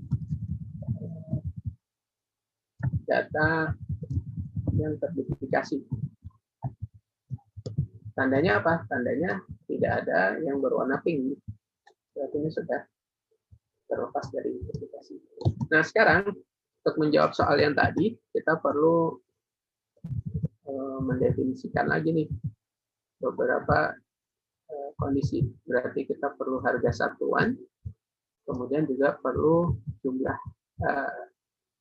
data yang terduplikasi. Tandanya apa? Tandanya tidak ada yang berwarna pink. Berarti ini sudah terlepas dari duplikasi. Nah, sekarang untuk menjawab soal yang tadi, kita perlu mendefinisikan lagi nih beberapa kondisi. Berarti kita perlu harga satuan, kemudian juga perlu jumlah.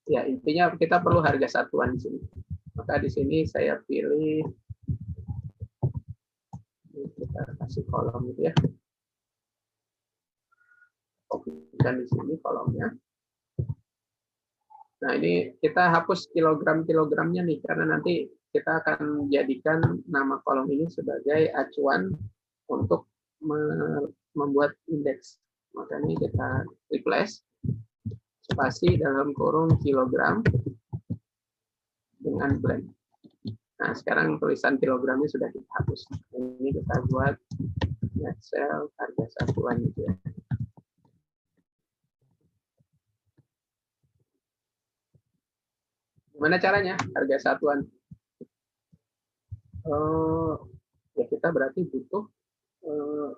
Ya, intinya kita perlu harga satuan di sini. Maka di sini saya pilih, kita kasih kolom gitu ya. Kopikan di sini kolomnya. Nah, ini kita hapus kilogram-kilogramnya nih, karena nanti kita akan jadikan nama kolom ini sebagai acuan untuk membuat indeks. Maka ini kita replace spasi dalam kurung kilogram dengan blend. Nah, sekarang tulisan kilogramnya sudah kita hapus. Ini kita buat net sale harga satuan gitu ya. Gimana caranya harga satuan? Ya kita berarti butuh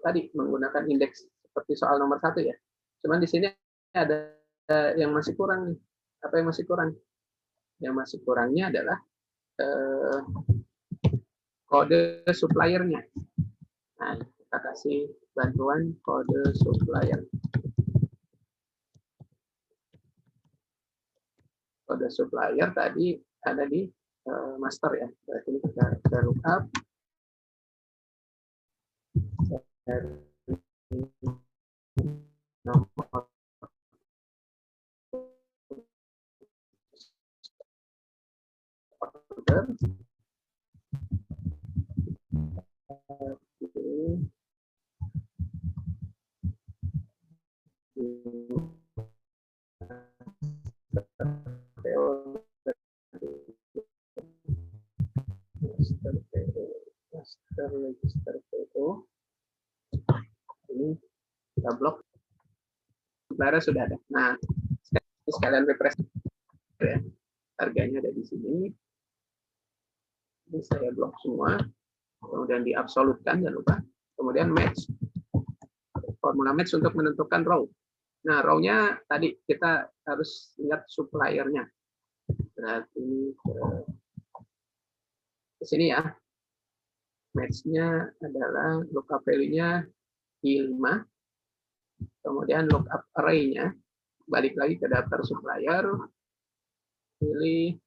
tadi menggunakan indeks seperti soal nomor 1 ya. Cuman di sini ada yang masih kurang nih. Apa yang masih kurang? Yang masih kurangnya adalah kode suppliernya. Nah, kita kasih bantuan kode supplier. Kode supplier tadi ada di master ya. Berarti ini kita lookup. nomor order. Master register PO. Ini kita blok. Supplier sudah ada. Nah, sekalian refresh ya. Harganya ada di sini. Ini saya blok semua. Kemudian diabsolutkan, jangan lupa. Kemudian match. Formula match untuk menentukan row. Nah, row-nya tadi kita harus lihat supplier-nya. Berarti ini ke sini ya. Match-nya adalah lookup value-nya I5. Kemudian lookup array-nya, balik lagi ke daftar supplier, pilih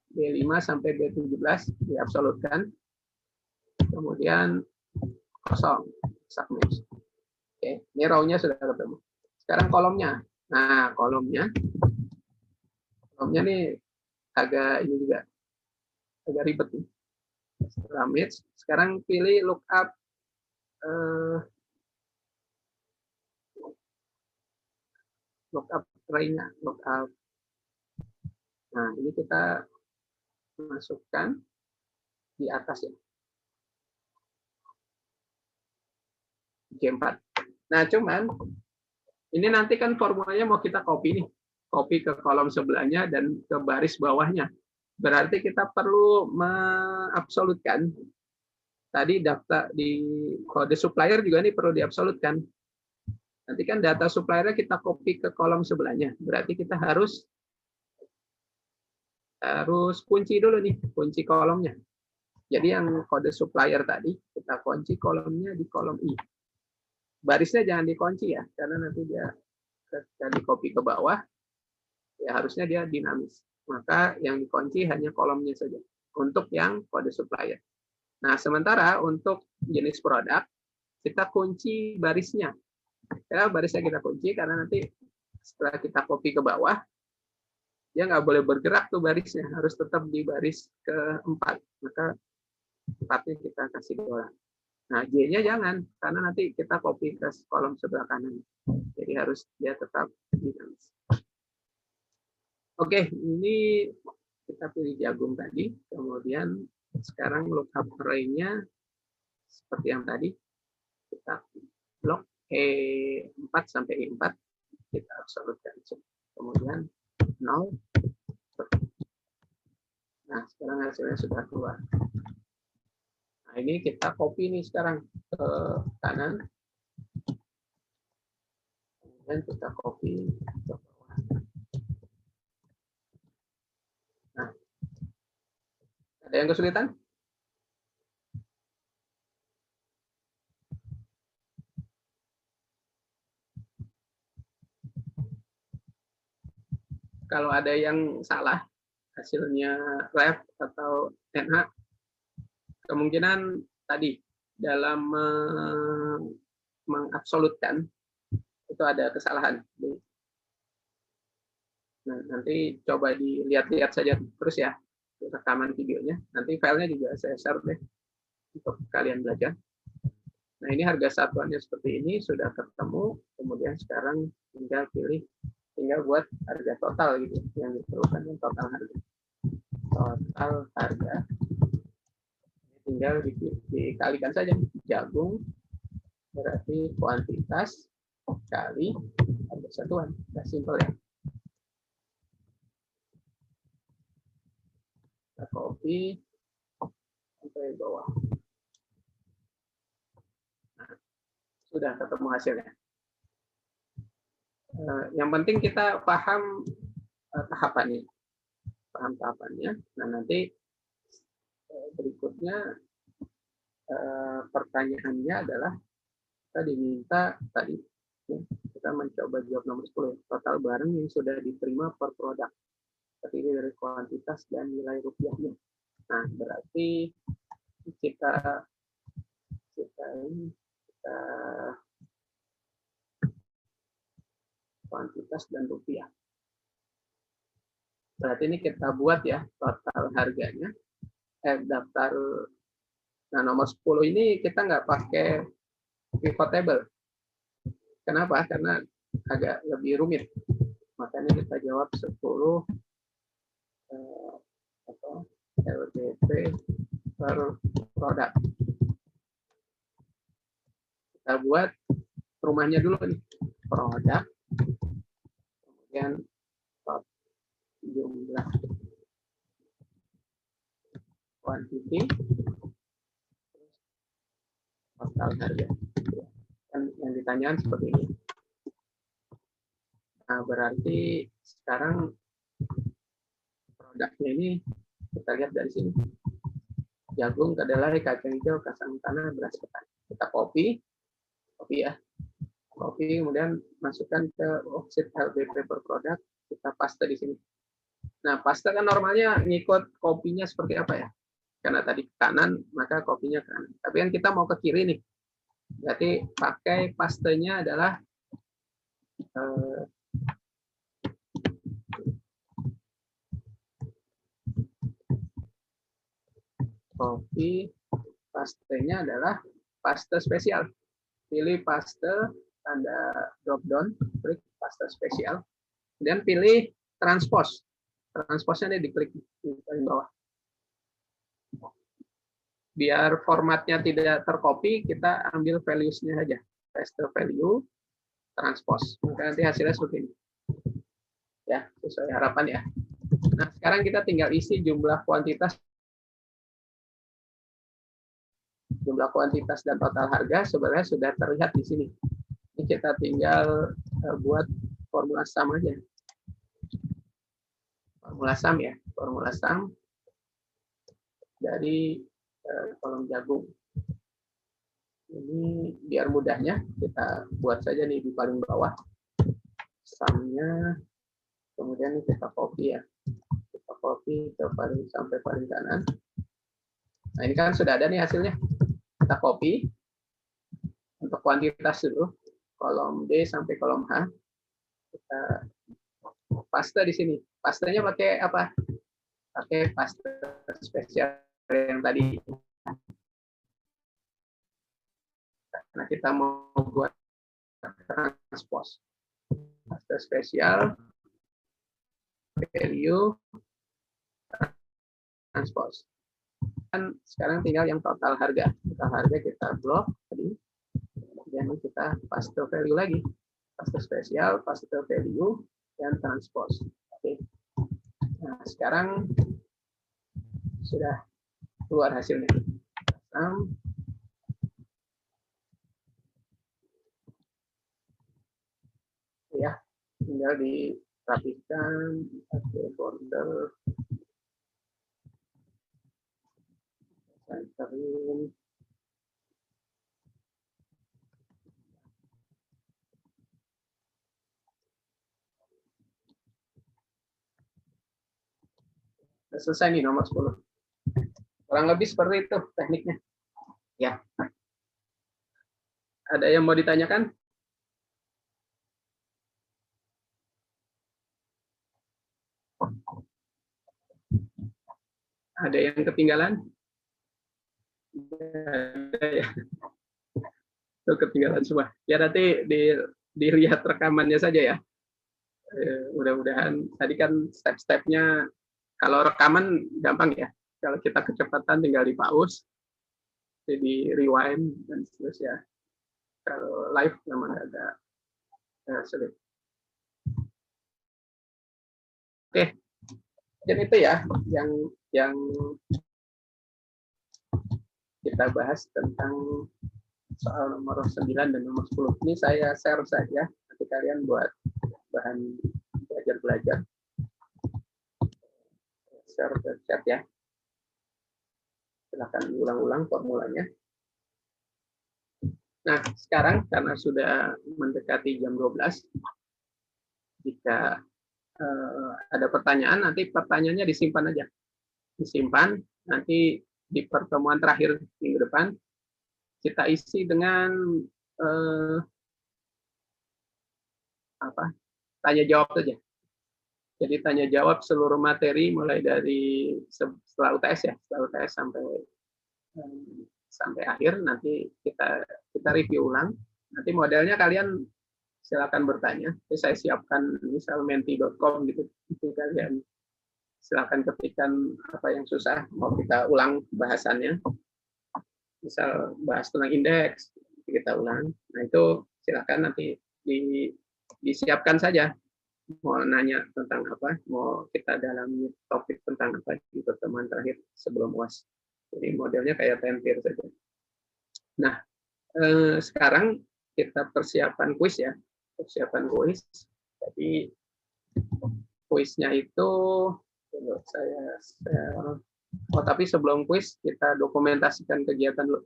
B5 sampai B17, diabsolutkan. Kemudian kosong, submit. Oke, ini row-nya sudah ketemu. Sekarang kolomnya. Nah, kolomnya nih agak ini juga agak ribet nih. Setelah match, sekarang pilih lookup lookup array-nya, lookup. Nah, ini kita masukkan di atas ya. J4. Nah, cuman ini nanti kan formulanya mau kita copy nih. Copy ke kolom sebelahnya dan ke baris bawahnya. Berarti kita perlu mengabsolutkan. Tadi daftar di kode supplier juga ini perlu diabsolutkan. Nanti kan data suppliernya kita copy ke kolom sebelahnya. Berarti kita harus kunci dulu nih, kunci kolomnya. Jadi yang kode supplier tadi kita kunci kolomnya di kolom I. Barisnya jangan dikunci ya, karena nanti dia ketika di copy ke bawah, ya harusnya dia dinamis. Maka yang dikunci hanya kolomnya saja untuk yang kode supplier. Nah, sementara untuk jenis produk kita kunci barisnya. Ya, barisnya kita kunci karena nanti setelah kita copy ke bawah, dia nggak boleh bergerak tuh barisnya, harus tetap di baris keempat. Maka tempatnya kita kasih dolar. Nah, J-nya jangan, karena nanti kita copy ke kolom sebelah kanan. Jadi harus dia tetap dinamis. Oke, ini kita pilih jagung tadi. Kemudian sekarang lookup array-nya seperti yang tadi. Kita blok E4 sampai E4. Kita absolutkan. Kemudian 0. Nah, sekarang hasilnya sudah keluar. Nah, ini kita copy nih sekarang ke kanan. Kemudian kita copy ke bawah. Nah, ada yang kesulitan? Kalau ada yang salah, hasilnya ref atau NH, kemungkinan tadi dalam mengabsolutkan itu ada kesalahan. Nah, nanti coba dilihat-lihat saja terus ya rekaman videonya. Nanti filenya juga saya share deh untuk kalian belajar. Nah, ini harga satuannya seperti ini sudah ketemu. Kemudian sekarang tinggal buat harga total gitu yang diperlukan, yang total harga. Total harga tinggal dikalikan saja jagung berarti kuantitas kali harga satuan. Nah, simpel ya. Kita copy sampai bawah. Nah, sudah ketemu hasilnya. Yang penting kita paham tahapannya. Paham tahapannya. Nah, nanti berikutnya pertanyaannya adalah kita diminta tadi ya, kita mencoba jawab nomor 10 total barang yang sudah diterima per produk terdiri dari kuantitas dan nilai rupiahnya. Nah, berarti kita ini kuantitas, dan rupiah. Berarti ini kita buat ya total harganya. Daftar, nah nomor 10 ini kita nggak pakai pivot table. Kenapa? Karena agak lebih rumit. Makanya kita jawab 10 LDP per produk. Kita buat rumahnya dulu nih, produk, kemudian jumlah quantity, total harga. Kan yang ditanyakan seperti ini. Nah, berarti sekarang produknya ini kita lihat dari sini. Jagung, kedelai, kacang hijau, kacang tanah, beras ketan. Kita copy ya. Copy, kemudian masukkan ke worksheet LDP per produk, kita paste di sini. Nah, paste kan normalnya ngikut kopinya seperti apa ya? Karena tadi ke kanan, maka kopinya ke kanan. Tapi kan kita mau ke kiri nih. Berarti pakai pastenya adalah kopi, pastenya adalah paste spesial. Pilih paste, tanda drop down, klik paste spesial. Kemudian pilih transpose. Transposnya ini diklik di paling bawah. Biar formatnya tidak tercopy, kita ambil values-nya saja. Paste value, transpose. Maka nanti hasilnya seperti ini. Ya, sesuai harapan ya. Nah, sekarang kita tinggal isi jumlah kuantitas dan total harga sebenarnya sudah terlihat di sini. Ini kita tinggal buat formula sum aja. Formula sum dari kolom jagung. Ini biar mudahnya kita buat saja nih di paling bawah. Sumnya, kemudian kita copy ya. Kita copy ke sampai paling kanan. Nah, ini kan sudah ada nih hasilnya. Kita copy untuk kuantitas dulu, kolom D sampai kolom H. Kita paste di sini. Pastenya pakai apa? Pakai paste spesial yang tadi. Nah, kita mau buat transpose. Paste spesial, value, transpose. Dan sekarang tinggal yang total harga. Total harga kita blok tadi. Kemudian kita paste value lagi. Paste spesial, paste value, dan transpose. Oke. Nah, sekarang sudah keluar hasilnya. Ya, tinggal dirapikan, pakai border, centering. Selesai nih nomor 10. Kurang lebih seperti itu tekniknya. Ya. Ada yang mau ditanyakan? Ada yang ketinggalan? Ada ya. Itu ketinggalan semua. Ya nanti dilihat rekamannya saja ya. Mudah-mudahan tadi kan step-stepnya, kalau rekaman gampang ya. Kalau kita kecepatan tinggal di pause, di rewind dan seterusnya. Kalau live memang agak sulit. Oke, jadi itu ya yang kita bahas tentang soal nomor 9 dan nomor 10. Ini saya share saja, nanti kalian buat bahan belajar. Share ke chat ya. Silakan ulang-ulang formulanya. Nah, sekarang karena sudah mendekati jam 12, jika ada pertanyaan, nanti pertanyaannya disimpan aja. Disimpan, nanti di pertemuan terakhir minggu depan, kita isi dengan tanya jawab saja. Jadi tanya jawab seluruh materi mulai dari setelah UTS ya, setelah UTS sampai akhir, nanti kita review ulang. Nanti modelnya kalian silakan bertanya. Jadi saya siapkan misal menti.com gitu. Itu kalian silakan ketikkan apa yang susah mau kita ulang bahasannya. Misal bahas tentang indeks, kita ulang. Nah, itu silakan nanti disiapkan saja. Mau nanya tentang apa, mau kita dalami topik tentang apa di pertemuan terakhir sebelum UAS. Jadi modelnya kayak tentir saja. Nah, sekarang kita persiapan kuis ya, persiapan kuis. Jadi kuisnya itu tapi sebelum kuis kita dokumentasikan kegiatan dulu.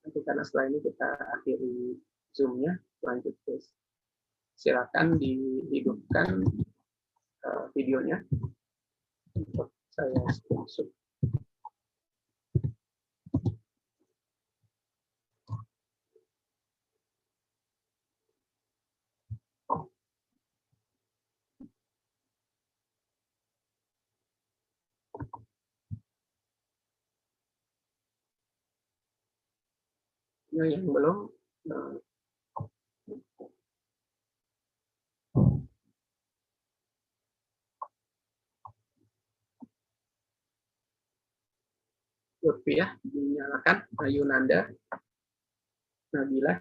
Nanti karena setelah ini kita akhiri Zoom-nya, lanjut kuis. Silakan dihidupkan videonya untuk saya masuk. Yang belum, Lutfiah dinyalakan, Ayunanda, Nabila,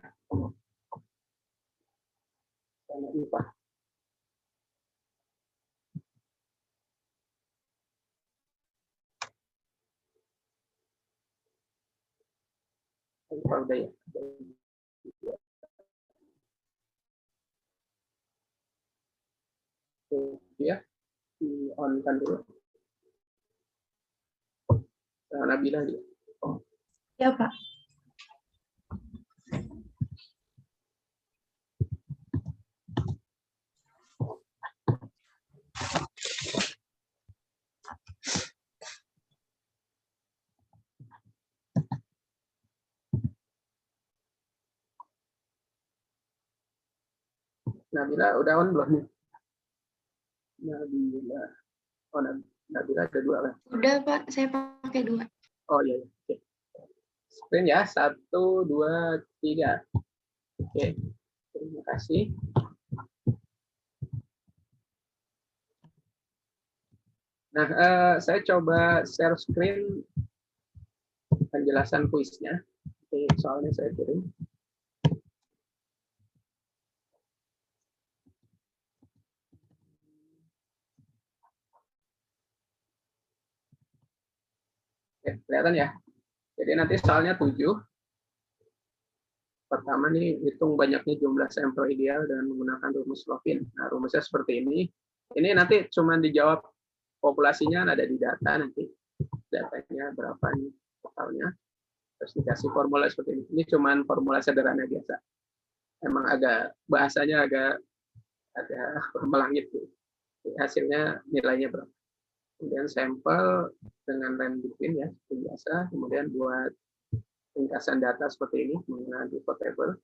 sama Iva. Iva udah ya. Ya, di-on-kan dulu. Nabila dia. Ya, Pak. Nabila udah on belum nih? Nabila. Oh, Nabila ada 2 lah. Udah, Pak. Saya pakai 2. Oh iya. Oke. Screen ya, 1, 2, 3. Oke. Terima kasih. Nah, saya coba share screen penjelasan kuisnya. Oke, soalnya saya kirim. Oke, kelihatan ya. Jadi nanti soalnya 7. Pertama nih, hitung banyaknya jumlah sampel ideal dengan menggunakan rumus Lovin. Nah, rumusnya seperti ini. Ini nanti cuma dijawab populasinya ada di data nanti. Datanya berapa nih totalnya. Terus dikasih formula seperti ini. Ini cuma formula sederhana biasa. Emang agak bahasanya agak melangit. Hasilnya nilainya berapa. Kemudian sampel dengan randomin ya, seperti biasa. Kemudian buat ringkasan data seperti ini menggunakan pivot table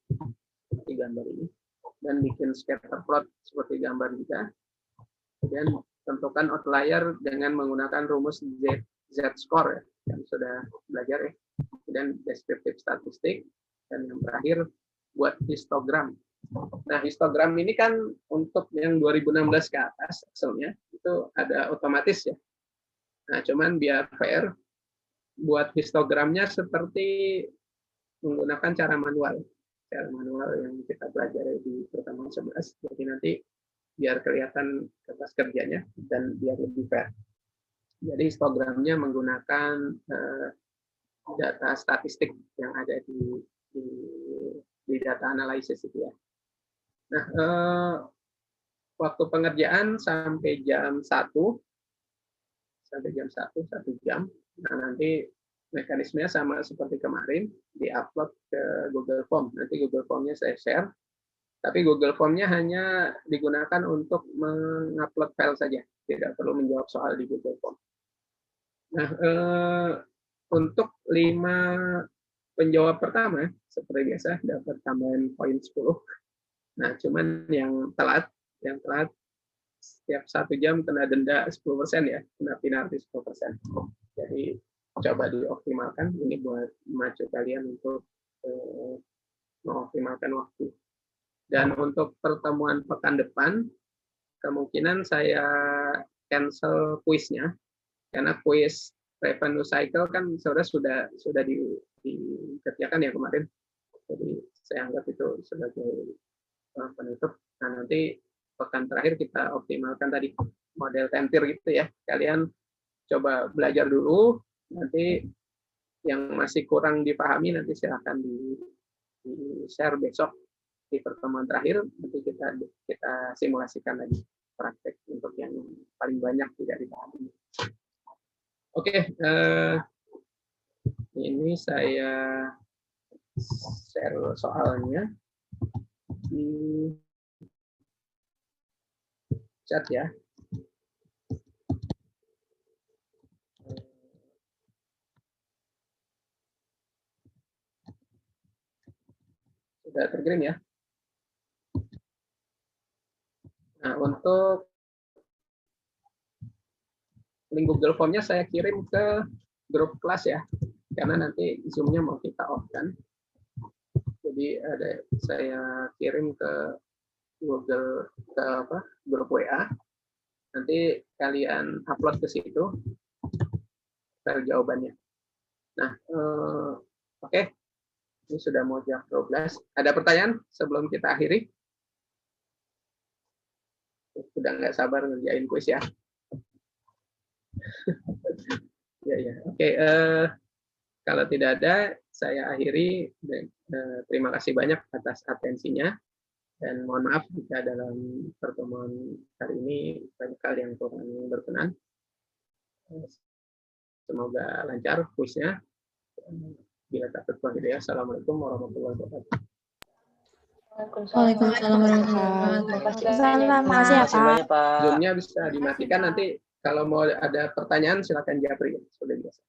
seperti gambar ini, dan bikin scatter plot seperti gambar juga. Kemudian tentukan outlier dengan menggunakan rumus Z-score ya, yang sudah belajar ya. Kemudian descriptive statistik, dan yang terakhir buat histogram. Nah, histogram ini kan untuk yang 2016 ke atas Excelnya itu ada otomatis ya. Nah, cuman biar fair, buat histogramnya seperti menggunakan cara manual yang kita pelajari di pertemuan 11. Jadi nanti biar kelihatan kertas kerjanya dan biar lebih fair. Jadi histogramnya menggunakan data statistik yang ada di data analisis itu ya. Nah, waktu pengerjaan sampai jam 1, 1 jam. Nah, nanti mekanismenya sama seperti kemarin, di-upload ke Google Form. Nanti Google Form-nya saya share, tapi Google Form-nya hanya digunakan untuk mengupload file saja, tidak perlu menjawab soal di Google Form. Nah, untuk 5 penjawab pertama, seperti biasa, dapat tambahan poin 10. Nah, cuman yang telat yang telat setiap 1 jam kena denda 10% ya, kena penalti 10%. Jadi coba dioptimalkan, ini buat memacu kalian untuk mengoptimalkan waktu. Dan untuk pertemuan pekan depan, kemungkinan saya cancel kuisnya, karena kuis revenue cycle kan sudah dikerjakan ya kemarin. Jadi saya anggap itu sebagai penutup. Nah, nanti pekan terakhir kita optimalkan tadi model tentir gitu ya. Kalian coba belajar dulu, nanti yang masih kurang dipahami nanti silahkan di-share besok di pertemuan terakhir, nanti kita simulasikan lagi praktek untuk yang paling banyak tidak dipahami. Oke, ini saya share soalnya di chat ya. Sudah terkirim ya. Nah, untuk link Google Form-nya saya kirim ke grup kelas ya, karena nanti Zoom-nya mau kita off-kan. Jadi saya kirim ke grup WA. Nanti kalian upload ke situ jawabannya. Nah, oke. Ini sudah mau jam 12. Ada pertanyaan sebelum kita akhiri? Sudah nggak sabar ngerjain kuis ya. Ya. Oke. Kalau tidak ada, saya akhiri. Terima kasih banyak atas atensinya. Dan mohon maaf jika dalam pertemuan hari ini banyak hal yang kurang berkenan. Semoga lancar kuisnya. Bila tak terpenuhi, assalamualaikum warahmatullahi wabarakatuh. Waalaikumsalam warahmatullahi wabarakatuh. Makasih ya, Terima kasih banyak, Pak. Pak. Zoom-nya bisa dimatikan nanti. Kalau mau ada pertanyaan silakan japri seperti biasa.